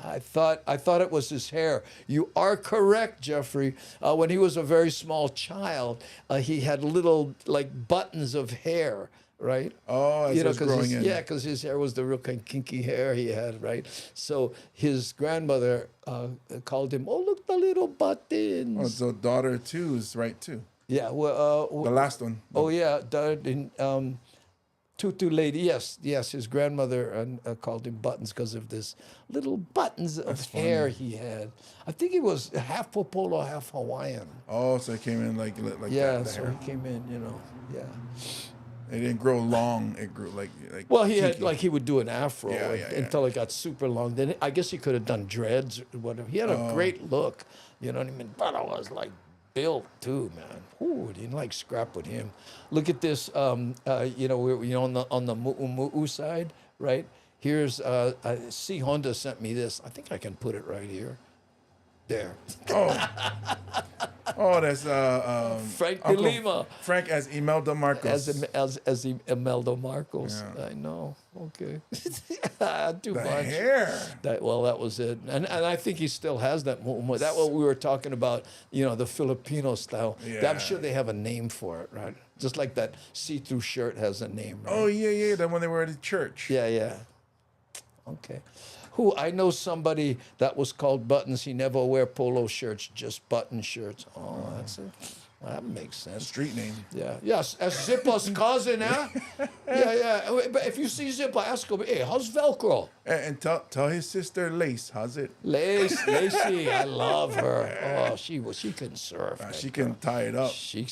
I thought it was his hair. You are correct, Jeffrey. When he was a very small child, he had little like buttons of hair, right? Oh, as it was growing in. Yeah, because his hair was the real kind of kinky hair he had, right? So his grandmother called him, "Oh, look, the little buttons." Oh, so daughter two is right too. Yeah, well, the last one. Oh yeah, Tutu lady, yes, his grandmother called him Buttons because of this little buttons of hair he had. I think he was half Popolo, half Hawaiian. Oh, so it came in like yeah, that. So he came in, you know, yeah. It didn't grow long. It grew like. Well, he had kinky. he would do an afro Yeah. until it got super long. Then I guess he could have done dreads or whatever. He had a great look, you know what I mean? But I was like built too, man. Ooh, didn't like scrap with him. Look at this. You know, we're on the Mu'u side, right? Here's C Honda sent me this. I think I can put it right here. There. Oh, that's Frank de Uncle Lima. Frank as Imelda Marcos. As Imelda Marcos. Yeah. I know. Okay. Too The much. hair. That was it. And I think he still has that. That's what we were talking about. You know, the Filipino style. Yeah. I'm sure they have a name for it, right? Just like that see-through shirt has a name, right? Oh yeah, that one they were at church. Yeah. Okay. I know somebody that was called Buttons. He never wear polo shirts, just button shirts. Oh, that's it. Well, that makes sense. Street name. Yeah. Yes, as Zipper's cousin, huh? Yeah. But if you see Zipper, ask him, hey, how's Velcro? And tell his sister Lace, how's it? Lacey, I love her. Oh, she can surf. She can tie it up. She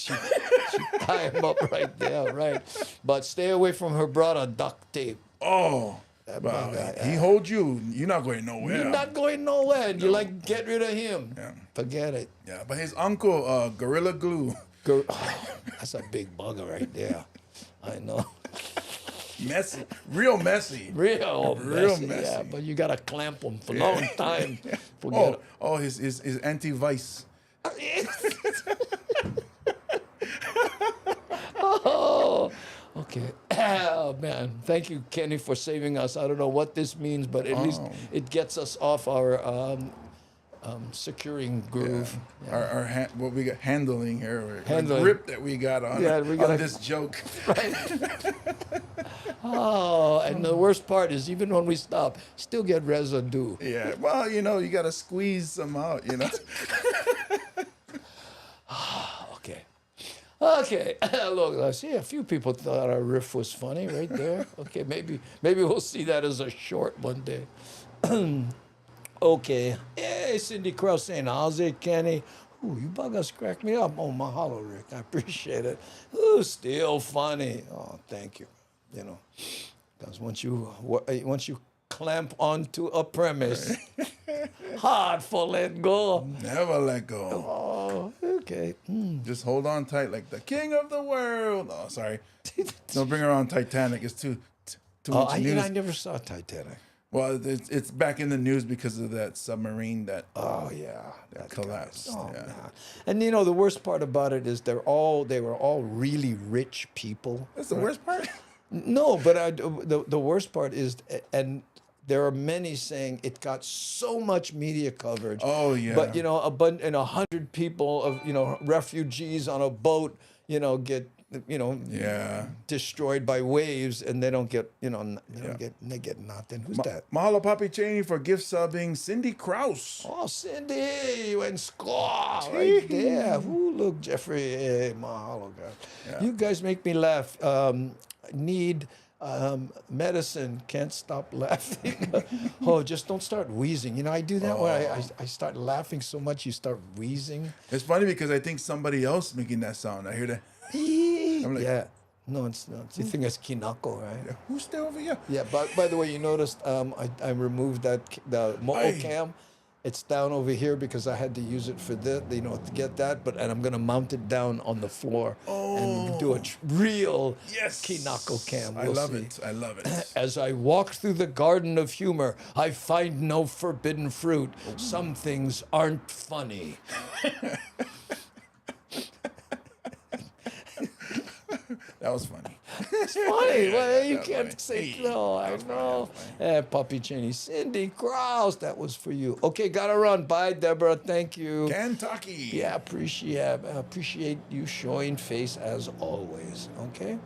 tie him up right there, right. But stay away from her brother, duct tape. Oh. Well, he hold you. You're not going nowhere. You're not going nowhere. You get rid of him. Yeah. Forget it. Yeah, but his uncle, Gorilla Glue. That's a big bugger right there. I know. Messy, real messy. Real messy. Yeah, but you got to clamp them for a long time. Forget his anti-vice. Oh, okay. Oh, man. Thank you, Kenny, for saving us. I don't know what this means, but at least it gets us off our securing groove. Yeah. Our what we got handling here, Handling. the grip that we got on, on this joke. Right. Oh, and the worst part is even when we stop, still get residue. Yeah. Well, you know, you got to squeeze some out. You know. Okay. Okay. Look, I see a few people thought our riff was funny right there. Okay, maybe we'll see that as a short one day. Okay. Hey, Cindy Krause saying, how's it, Kenny? Ooh, you buggers crack me up. Oh, mahalo, Rick. I appreciate it. Ooh, still funny. Oh, thank you. You know, because once you clamp onto a premise, hard for let go. Never let go. Oh, okay. Just hold on tight like the king of the world. Oh, sorry. Don't bring around Titanic. It's too much news. I never saw Titanic. Well, it's back in the news because of that submarine that that collapsed. Oh, yeah. man. And you know the worst part about it is they were all really rich people. That's the worst part. No, but the worst part is, and there are many saying it got so much media coverage. Oh yeah. But you know, 100 people of refugees on a boat, get destroyed by waves, and they don't get they get nothing. Who's that? Mahalo Papi Cheney for gift subbing Cindy Krause. Oh, Cindy, you went score right there. Ooh, look, Jeffrey, hey, mahalo, God. Yeah. You guys make me laugh. Need medicine, can't stop laughing. Oh, just don't start wheezing. I do that when I start laughing so much, you start wheezing. It's funny because I think somebody else making that sound. I hear that. I'm like, yeah. No, it's not. You think it's kinako, right? Yeah. Who's still over here? Yeah, but by the way, you noticed I removed the Mo'o cam. It's down over here because I had to use it for this, to get that. And I'm gonna mount it down on the floor and do a real kinako cam. I love it. I love it. As I walk through the garden of humor, I find no forbidden fruit. Some things aren't funny. That was funny. It's funny. Well, you that's can't funny. say no. I know. Puppy Cheney. Cindy Krause, that was for you. Okay, gotta run. Bye, Deborah. Thank you. Kentucky. Yeah, appreciate you showing face as always. Okay.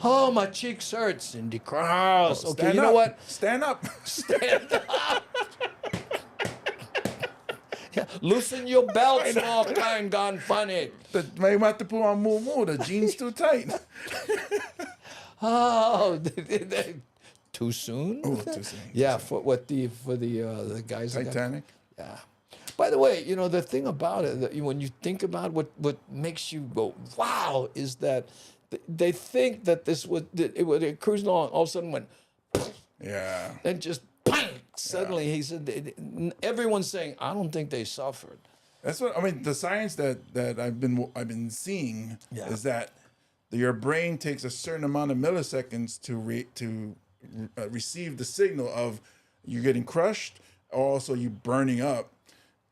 Oh, my cheeks hurt, Cindy Krause. Okay, you know what? Stand up. Stand up. Yeah, loosen your belt, small kind gone funny. May have to put on more. The jeans too tight. Oh, too soon? Oh, too soon. Yeah, for the guys. Titanic. Yeah. By the way, the thing about it, that when you think about what makes you go wow, is that they think that it cruised along, all of a sudden went, yeah, and just bang. Suddenly he said, everyone's saying, I don't think they suffered. That's what I mean. The science that I've been seeing is that your brain takes a certain amount of milliseconds to receive the signal of you getting crushed, or also you burning up.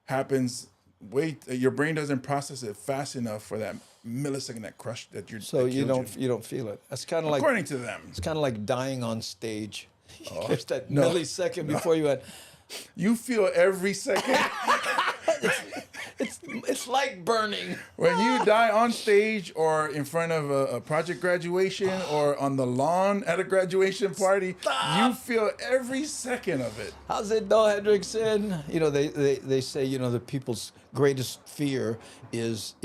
Happens. Your brain doesn't process it fast enough for that millisecond that crush that you're. So you don't feel it. That's kind of like, according to them, it's kind of like dying on stage. There's that millisecond before you had. You feel every second. It's like burning. When you die on stage or in front of a project graduation or on the lawn at a graduation party, you feel every second of it. How's it, though, Hendrickson? They say, the people's greatest fear is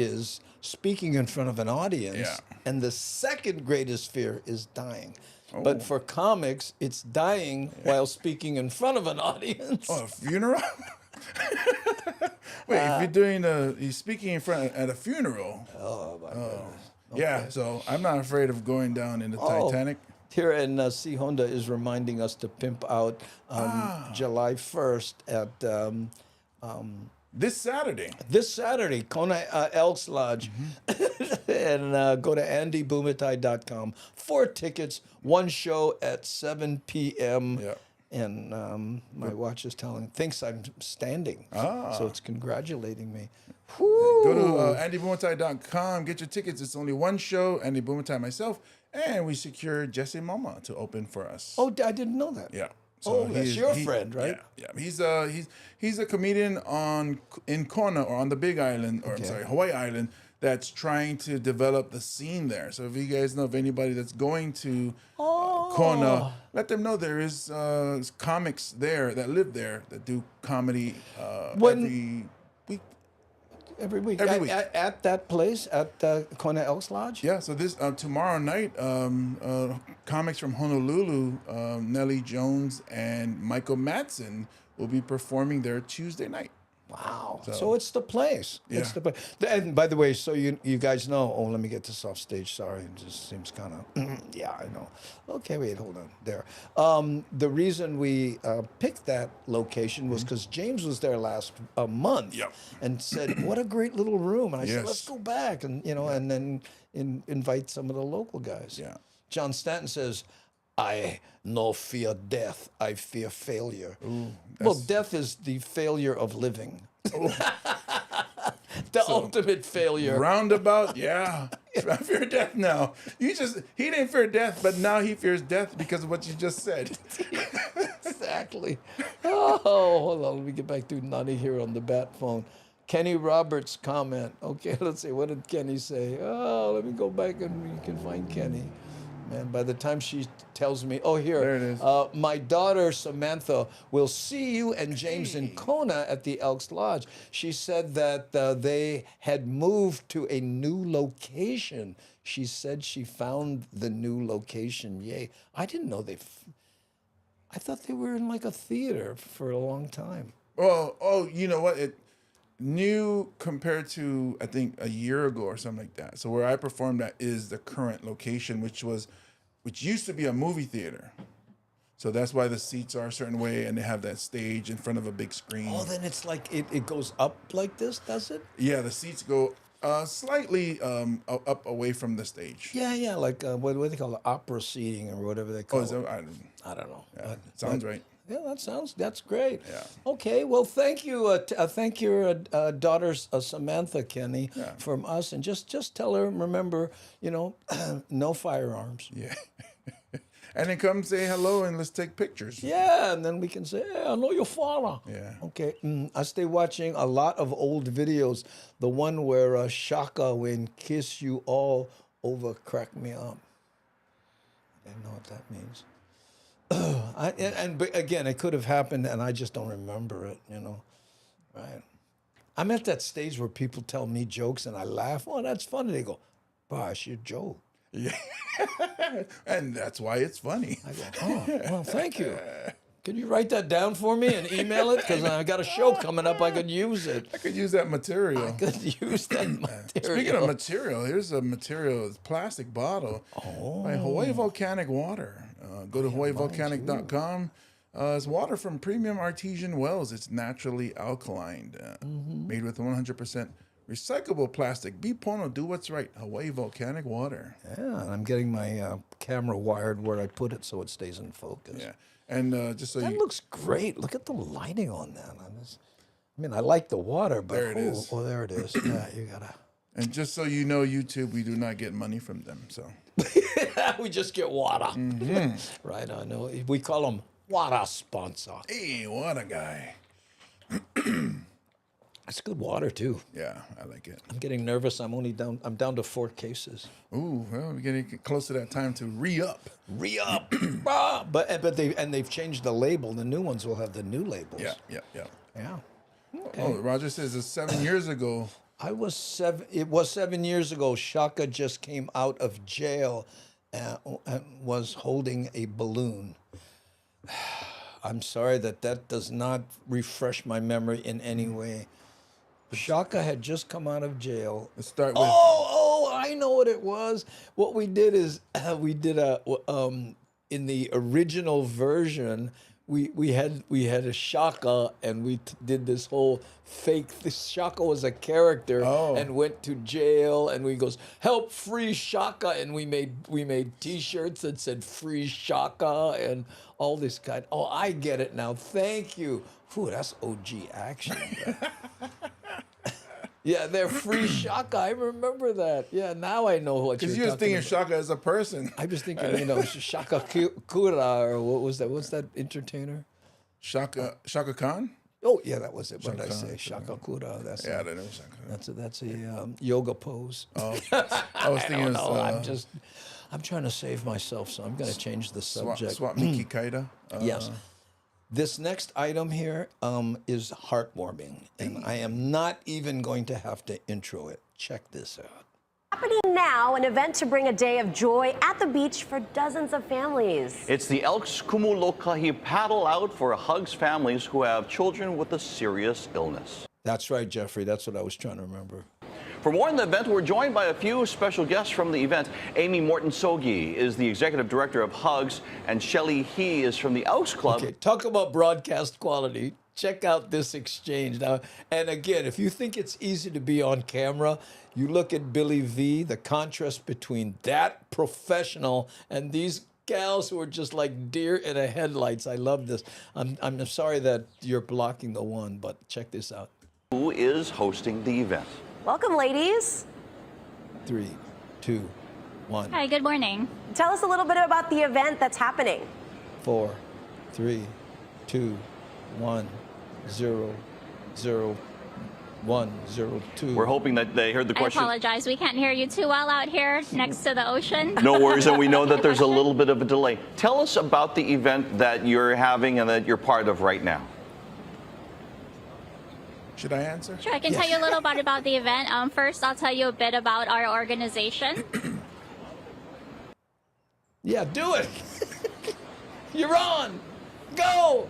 speaking in front of an audience. Yeah. And the second greatest fear is dying. Oh. But for comics, it's dying while speaking in front of an audience. Oh, a funeral? Wait, if you're speaking in front at a funeral. Oh, my goodness. Yeah, so I'm not afraid of going down in the Titanic. Here, and C. Honda is reminding us to pimp out July 1st at This Saturday. This Saturday, Kona Elks Lodge. And go to andybumatai.com. 4 tickets, 1 show at 7 p.m. Yeah. And my watch is thinks I'm standing. Ah. So it's congratulating me. Go to andybumatai.com, get your tickets. It's only 1 show, Andy Bumatai, myself, and we secured Jesse Mama to open for us. Oh, I didn't know that. Yeah. That's your friend, right? Yeah. He's a comedian in Kona, or on the Big Island, or I'm sorry, Hawaii Island, that's trying to develop the scene there. So if you guys know of anybody that's going to Kona, let them know there is comics there that live there that do comedy every week. Every week. At that place, at Kona Elks Lodge? Yeah, so this tomorrow night, comics from Honolulu, Nellie Jones and Michael Madsen will be performing there Tuesday night. Wow. So it's the place. Yeah. It's the place. And by the way, so you guys know, let me get this off stage. Sorry, it just seems kind of, yeah, I know. Okay, wait, hold on. There. The reason we picked that location was because James was there last month and said, what a great little room. And I said, let's go back and, and then invite some of the local guys. Yeah. John Stanton says, I no fear death, I fear failure. Ooh, well, death is the failure of living. The ultimate failure. Roundabout, yeah. I fear death now. He didn't fear death, but now he fears death because of what you just said. Exactly. Oh, hold on. Let me get back to Nani here on the bat phone. Kenny Roberts' comment. Okay, let's see. What did Kenny say? Oh, let me go back and you can find Kenny. Man, by the time she tells me, oh, here. There it is. My daughter, Samantha, will see you and James in Kona at the Elks Lodge. She said that they had moved to a new location. She said she found the new location. Yay. I didn't know I thought they were in like a theater for a long time. Oh, you know what? New compared to, I think, a year ago or something like that. So where I performed at is the current location, which used to be a movie theater. So that's why the seats are a certain way and they have that stage in front of a big screen. Oh, then it's like it goes up like this, does it? Yeah, the seats go slightly up away from the stage. Yeah, like what do they call it? Opera seating or whatever they call it. I don't know. Yeah, sounds right. Yeah, that's great. Yeah. Okay, well, thank you. Thank your daughter, Samantha, Kenny, from us. And just tell her, remember, no firearms. Yeah. And then come say hello and let's take pictures. Yeah, and then we can say, hey, I know your father. Yeah. Okay, I stay watching a lot of old videos. The one where Shaka when Kiss You All Over cracked me up. I didn't know what that means. But again, it could have happened, and I just don't remember it. Right? I'm at that stage where people tell me jokes, and I laugh. Oh, that's funny. They go, "Bosh, your joke." Yeah, and that's why it's funny. I go, "Oh, well, thank you. Can you write that down for me and email it? Because I got a show coming up. I could use it. I could use that material. I could use that material. Speaking of material, here's a material, it's a plastic bottle by Hawaii Volcanic Water. Go to hawaiivolcanic.com. It's water from premium artesian wells. It's naturally alkaline, made with 100% recyclable plastic. Be Pono, do what's right. Hawaii Volcanic Water. Yeah, and I'm getting my camera wired where I put it so it stays in focus. Yeah. And just so that looks great. Look at the lighting on that. I like the water, but there it is. Oh, there it is. Yeah, you gotta. And just so you know, YouTube, we do not get money from them. So we just get water. Right? I know. We call them water sponsor. Hey, water guy. It's good water too. Yeah, I like it. I'm getting nervous. I'm down to 4 cases. Ooh, well, we're getting close to that time to re-up. Re-up. but they've changed the label. The new ones will have the new labels. Yeah. Okay. Oh, Roger says it's 7 years ago. It was 7 years ago. Shaka just came out of jail and was holding a balloon. I'm sorry that does not refresh my memory in any way. Shaka had just come out of jail. Let's start with. Oh, I know what it was. What we did is we did in the original version, we had a Shaka, and we did this whole fake. This Shaka was a character and went to jail, and we goes, help free Shaka, and we made T-shirts that said free Shaka and all this kind. Oh, I get it now. Thank you. Whew, that's OG action. Yeah, they're free Shaka. I remember that. Yeah, now I know what you're Because you was talking thinking about. Shaka as a person. I was thinking, Shaka Kura, or what was that? What's that entertainer? Shaka Khan? Oh, yeah, that was it. What did I Shaka say? Khan. Shaka Kura. That's Yeah, I don't know Shaka. That's a yoga pose. Oh, I was thinking don't it was, know. I'm trying to save myself, so I'm going to change the subject. Swapniki Kaida? Yes. This next item here is heartwarming, and I am not even going to have to intro it. Check this out. Happening now, an event to bring a day of joy at the beach for dozens of families. It's the Elks Kumulokahi Paddle Out for Hugs families who have children with a serious illness. That's right, Jeffrey. That's what I was trying to remember. For more on the event, we're joined by a few special guests from the event. Amy Morton-Sogi is the executive director of Hugs, and Shelley He is from the Elks Club. Okay, talk about broadcast quality. Check out this exchange now. And again, if you think it's easy to be on camera, you look at Billy V, the contrast between that professional and these gals who are just like deer in the headlights. I love this. I'm sorry that you're blocking the one, but check this out. Who is hosting the event? Welcome, ladies. 3, 2, 1. Hi, good morning. Tell us a little bit about the event that's happening. 4, 3, 2, 1, 0, 0, 1, 0, 2. We're hoping that they heard the question. I apologize. We can't hear you too well out here next to the ocean. No worries, and we know that there's a little bit of a delay. Tell us about the event that you're having and that you're part of right now. Should I answer? Sure, I can tell you a little bit about the event. First, I'll tell you a bit about our organization. Yeah, do it. You're on. Go.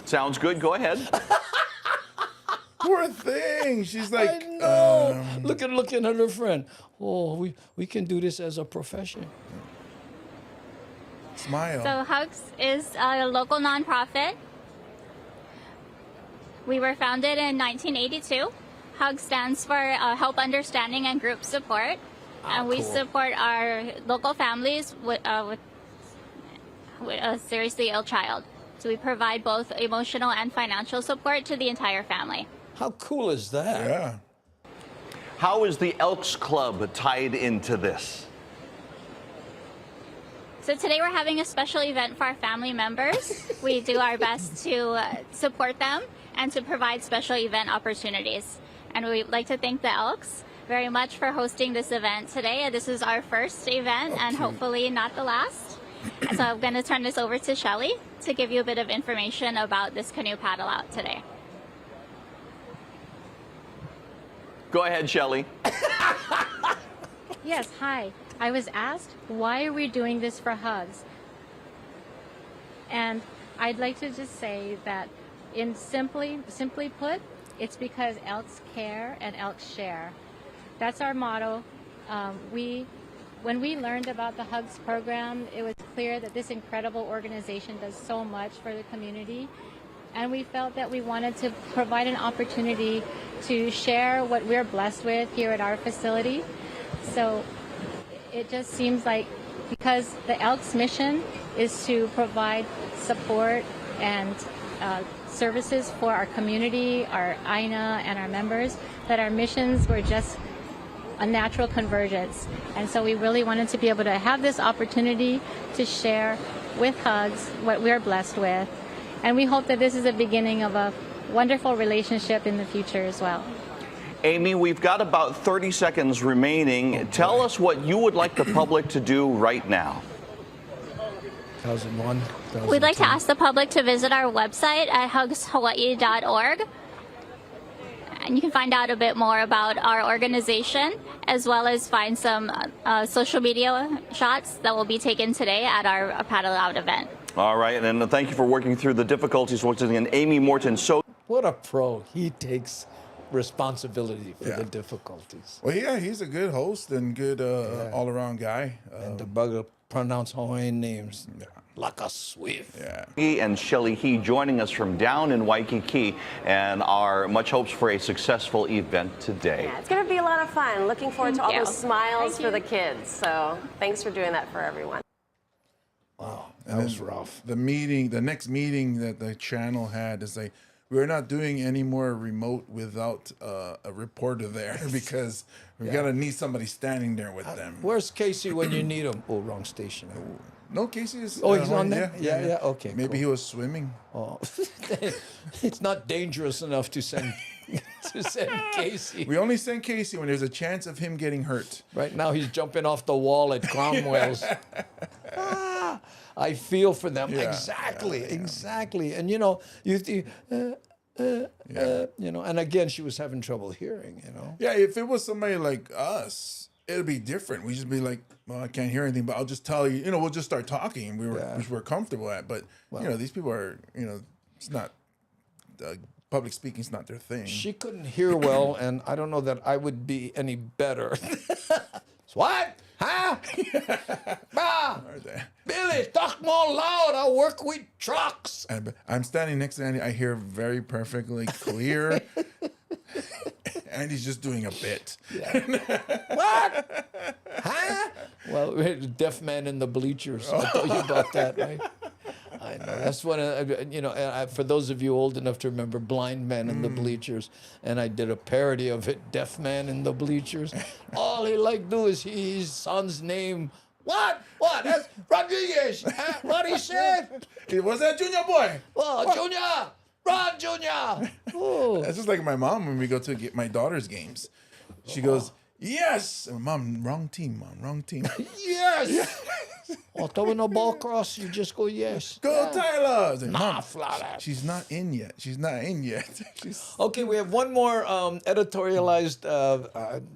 Sounds good. Go ahead. Poor thing. She's like, I know. Looking at her friend. Oh, we can do this as a profession. Smile. So Hugs is a local nonprofit. We were founded in 1982. HUG stands for Help Understanding and Group Support. And we support our local families with a seriously ill child. So we provide both emotional and financial support to the entire family. How cool is that? Yeah. How is the Elks Club tied into this? So today we're having a special event for our family members. We do our best to support them and to provide special event opportunities. And we'd like to thank the Elks very much for hosting this event today. This is our first event and hopefully not the last. So I'm going to turn this over to Shelley to give you a bit of information about this canoe paddle out today. Go ahead, Shelley. Yes, hi. I was asked, why are we doing this for Hugs? And I'd like to just say that simply put, it's because Elks care and Elks share. That's our motto. When we learned about the Hugs program, it was clear that this incredible organization does so much for the community. And we felt that we wanted to provide an opportunity to share what we're blessed with here at our facility. So it just seems like because the Elks mission is to provide support and services for our community, our INA, and our members, that our missions were just a natural convergence. And so we really wanted to be able to have this opportunity to share with Hugs what we're blessed with. And we hope that this is the beginning of a wonderful relationship in the future as well. Amy, we've got about 30 seconds remaining. Tell us what you would like the public to do right now. 2001, We'd like to ask the public to visit our website at hugshawaii.org. And you can find out a bit more about our organization, as well as find some social media shots that will be taken today at our Paddle Out event. All right, and thank you for working through the difficulties. Once again, Amy Morton. So, what a pro. He takes responsibility for the difficulties. Well, yeah, he's a good host and good all-around guy. And the bugger pronounce Hawaiian names. like a swift. Yeah. And Shelly He joining us from down in Waikiki, and our much hopes for a successful event today. Yeah, it's going to be a lot of fun. Looking forward to all you. those smiles Thank for you. the kids. So thanks for doing that for everyone. Wow, that was rough. The next meeting that the channel had is like, we're not doing any more remote without a reporter there because we gotta need somebody standing there with them. Where's Casey when you need him? Oh, wrong station. No, Casey is. Oh, he's on there? Yeah, okay, Maybe cool. he was swimming. Oh, it's not dangerous enough to send Casey. We only send Casey when there's a chance of him getting hurt. Right now, he's jumping off the wall at Cromwell's. I feel for them. Yeah, Exactly. And you know, you know, and again, she was having trouble hearing. You know. Yeah, if it was somebody like us, it'd be different. We'd just be like, well, I can't hear anything, but I'll just tell you. You know, we'll just start talking, and which we're comfortable at. But you know, these people are. You know, it's not. Public speaking's not their thing. She couldn't hear well, and I don't know that I would be any better. What? Huh? Billy, talk more loud. I work with trucks. I'm standing next to Andy. I hear very perfectly clear. Andy's just doing a bit. What? Huh? Well, we had a deaf man in the bleachers. I told you about that, right? I know. That's one of, you know, for those of you old enough to remember Blind Man in the Bleachers, and I did a parody of it, Deaf Man in the Bleachers. All he liked to do is his son's name. What? That's Rodriguez. What he said? Was that Junior boy? Oh, Junior. Run, Junior. Oh. That's just like my mom when we go to get my daughter's games. She goes, yes. And Mom, wrong team, Mom, wrong team. Yes. Oh, throwing a ball cross, you just go yes. Go Tyler. I was like, Nah, Mom, flat out. she's not in yet. Okay, we have one more editorialized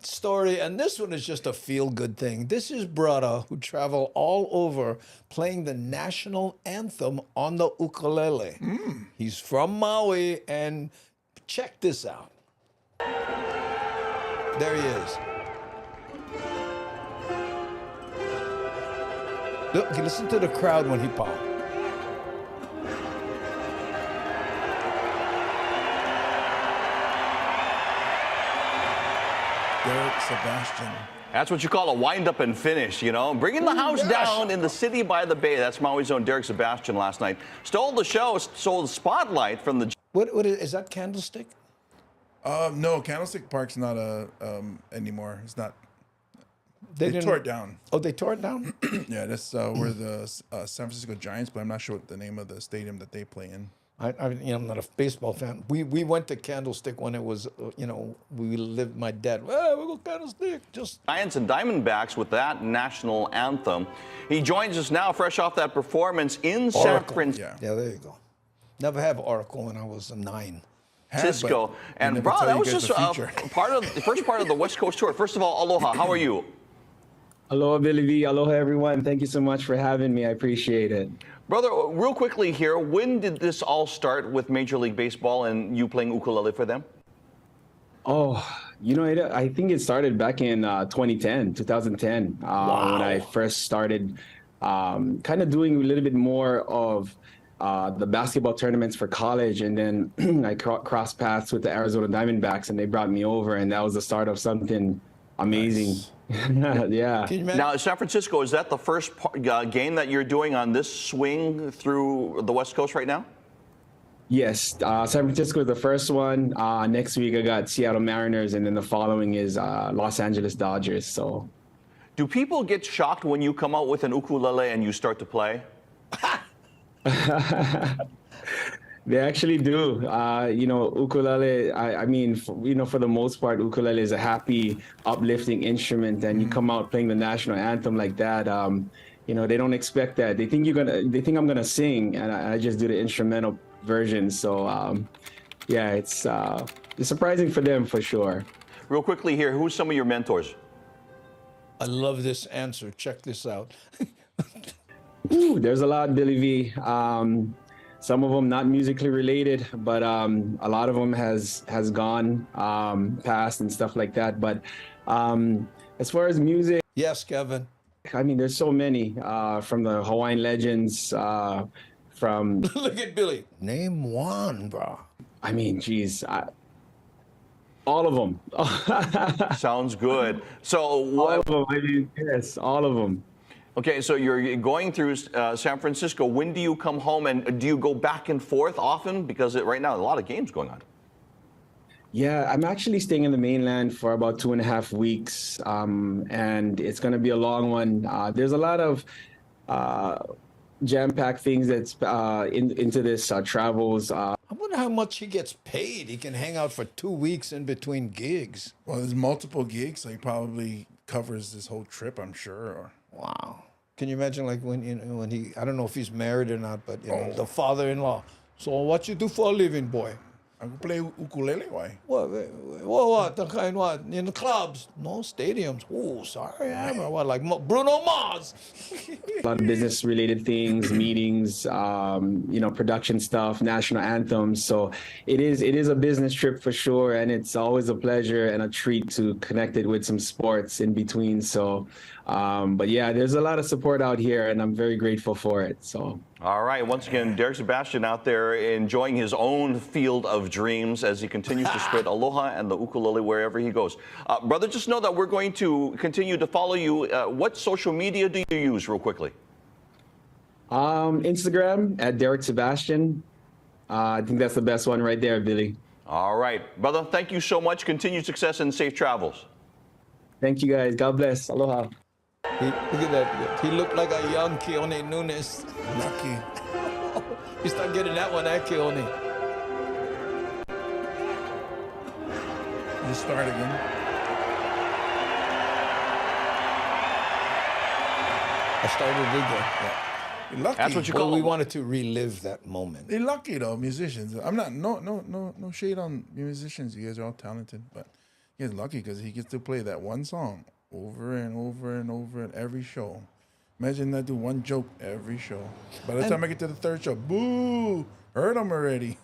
story, and this one is just a feel-good thing. This is Brada, who travel all over playing the national anthem on the ukulele. He's from Maui, and check this out. There he is. Look, listen to the crowd when he popped. Derek Sebastian. That's what you call a wind up and finish, you know. Bringing the house down in the city by the bay. That's Maui's own Derek Sebastian last night. Stole the show, stole the spotlight from the... What is that, Candlestick? No, Candlestick Park's not anymore. It's not. They didn't- tore it down. Oh, they tore it down? Yeah, that's where the San Francisco Giants play. I'm not sure what the name of the stadium that they play in. I'm not a baseball fan. We went to Candlestick when it was, you know, we lived, my dad, well, we'll go Candlestick. Just Giants and Diamondbacks with that national anthem. He joins us now, fresh off that performance in San Francisco. Yeah, there you go. Never have Oracle when I was a 9. Cisco. And bro, that was just part of the first part of the West Coast tour. First of all, aloha. How are you? Aloha, Billy V. Aloha, everyone. Thank you so much for having me. I appreciate it. Brother, real quickly here, when did this all start with Major League Baseball and you playing ukulele for them? Oh, you know, I think it started back in 2010, when I first started kind of doing a little bit more of the basketball tournaments for college. And then I crossed paths with the Arizona Diamondbacks, and they brought me over, and that was the start of something amazing. Nice. Yeah. Now, San Francisco, is that the first game that you're doing on this swing through the West Coast right now? Yes, San Francisco is the first one. Next week I got Seattle Mariners, and then the following is Los Angeles Dodgers. So, do people get shocked when you come out with an ukulele and you start to play? They actually do. You know, ukulele, I mean, for the most part, ukulele is a happy, uplifting instrument, and you come out playing the national anthem like that. You know, they don't expect that. They think I'm gonna sing, and I just do the instrumental version. So, yeah, it's surprising for them for sure. Real quickly here, who's some of your mentors? I love this answer. Check this out. Ooh, there's a lot, Billy V. Some of them not musically related, but a lot of them has gone past and stuff like that. But as far as music, yes, Kevin. I mean, there's so many from the Hawaiian legends, from. Look at Billy. Name one, bro. I mean, geez, all of them. Sounds good. So all of them. I mean, yes, all of them. Okay, so you're going through San Francisco. When do you come home, and do you go back and forth often? Because right now, a lot of games going on. Yeah, I'm actually staying in the mainland for about 2.5 weeks, and it's going to be a long one. There's a lot of jam-packed things that's into this travels. I wonder how much he gets paid. He can hang out for 2 weeks in between gigs. Well, there's multiple gigs, so he probably covers this whole trip, I'm sure. Wow. Can you imagine, like, when he, I don't know if he's married or not, but the father-in-law. So what you do for a living, boy? I can play ukulele. Why? What? The kind what? In the clubs? No stadiums. Oh, sorry. What, like Bruno Mars? A lot of business-related things, meetings, production stuff, national anthems. So it is a business trip for sure, and it's always a pleasure and a treat to connect it with some sports in between. So, but yeah, there's a lot of support out here, and I'm very grateful for it. So. All right. Once again, Derek Sebastian out there enjoying his own field of dreams as he continues to spread aloha and the ukulele wherever he goes. Brother, just know that we're going to continue to follow you. What social media do you use, real quickly? Instagram at Derek Sebastian. I think that's the best one right there, Billy. All right. Brother, thank you so much. Continued success and safe travels. Thank you, guys. God bless. Aloha. Look at that. He looked like a young Keone Nunes. Lucky. You start getting that one, Keone. You start again. I started again. You're lucky. That's what you call we wanted to relive that moment. They're lucky though, musicians. I'm not no shade on musicians. You guys are all talented, but he's lucky because he gets to play that one song over and over and over at every show. Imagine I do one joke every show. By the time I get to the third show, boo, heard him already.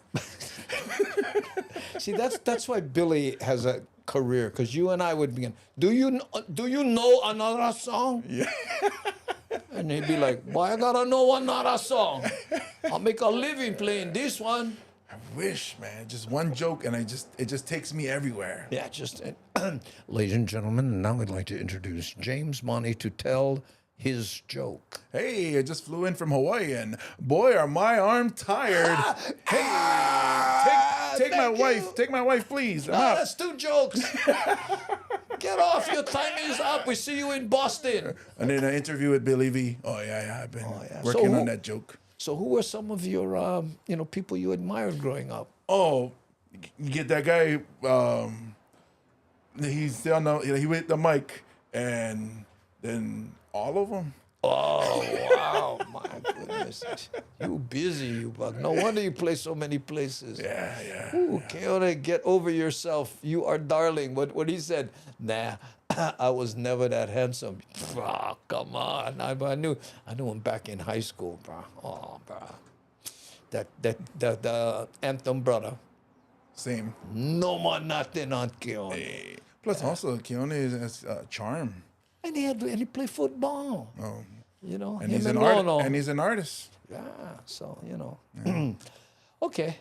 See, that's why Billy has a career, because you and I would begin. Do you know another song? Yeah. And he'd be like, "Why I gotta know another song? I'll make a living playing this one." I wish, man, just one joke, and it just takes me everywhere. Yeah, ladies and gentlemen, now we'd like to introduce James Monty to tell his joke. Hey, I just flew in from Hawaii, and boy, are my arm tired. Hey, take my wife. Take my wife, please. That's 2 jokes. Get off. Your time is up. We see you in Boston. And then an interview with Billy V. Oh, yeah. I've been working on that joke. So who were some of your, people you admired growing up? Oh, you get that guy, he's down he with the mic, and then all of them. Oh, wow. My goodness. You busy, you bug. No wonder you play so many places. Yeah. Ooh, Keone, get over yourself. You are darling. What he said, nah, I was never that handsome. Oh, come on. I knew him back in high school, bro. Oh, bro. The anthem brother. Same. No more nothing on Keone. Hey. Plus, also, Keone has charm. And he played football. Oh. And he's an artist. Yeah, so, Okay.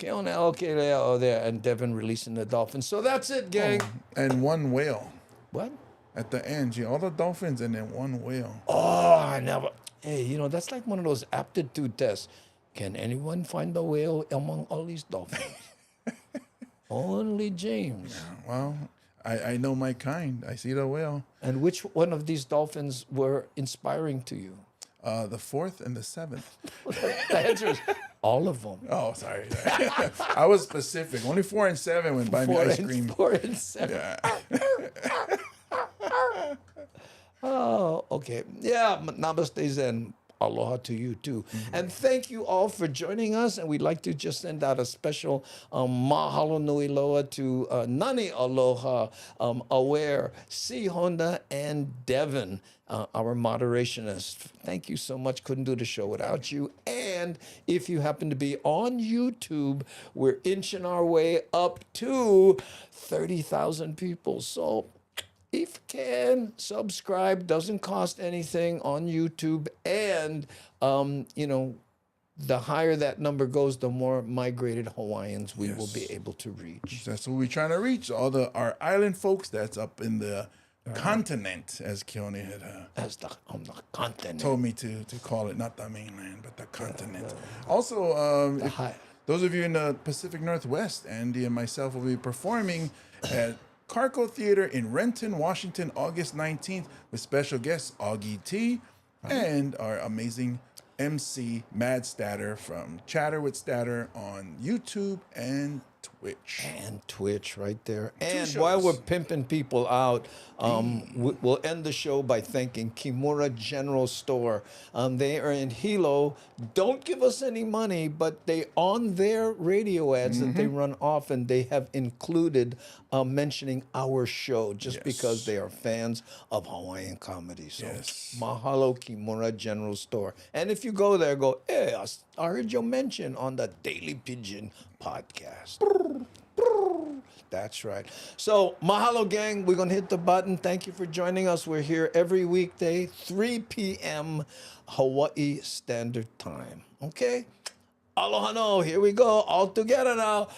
Okay, there. And Devin releasing the Dolphins. So that's it, gang. Oh, and one whale. What? At the end, all the dolphins and then one whale. Oh, I never. Hey, that's like one of those aptitude tests. Can anyone find the whale among all these dolphins? Only James. Yeah, well, I know my kind. I see the whale. And which one of these dolphins were inspiring to you? The 4th and the 7th. The answer is all of them. Oh, sorry. I was specific. Only 4 and 7 went buy me ice cream. 4 and 7. Yeah. Oh, okay. Yeah, namaste Zen. Aloha to you too. Mm-hmm. And thank you all for joining us. And we'd like to just send out a special mahalo nui loa to Nani Aloha, Aware, C. Honda, and Devin, our moderationists. Thank you so much. Couldn't do the show without you. And if you happen to be on YouTube, we're inching our way up to 30,000 people. So if you can, subscribe. Doesn't cost anything on YouTube. And, the higher that number goes, the more migrated Hawaiians we will be able to reach. That's what we're trying to reach. Our island folks that's up in the continent, as Keone had on the continent told me to call it, not the mainland, but the continent. Also, those of you in the Pacific Northwest, Andy and myself will be performing at Carco Theater in Renton, Washington, August 19th with special guests Augie T and our amazing MC Mad Statter from Chatter with Statter on YouTube and Twitch. And Twitch right there. And while we're pimping people out, we'll end the show by thanking Kimura General Store. They are in Hilo. Don't give us any money, but they on their radio ads that they run often, they have included mentioning our show just because they are fans of Hawaiian comedy. So mahalo, Kimura General Store. And if you go there, go, hey, I heard your mention on the Daily Pidgin podcast. That's right. So, mahalo, gang. We're going to hit the button. Thank you for joining us. We're here every weekday, 3 p.m. Hawaii Standard Time. Okay? Aloha no. Here we go. All together now.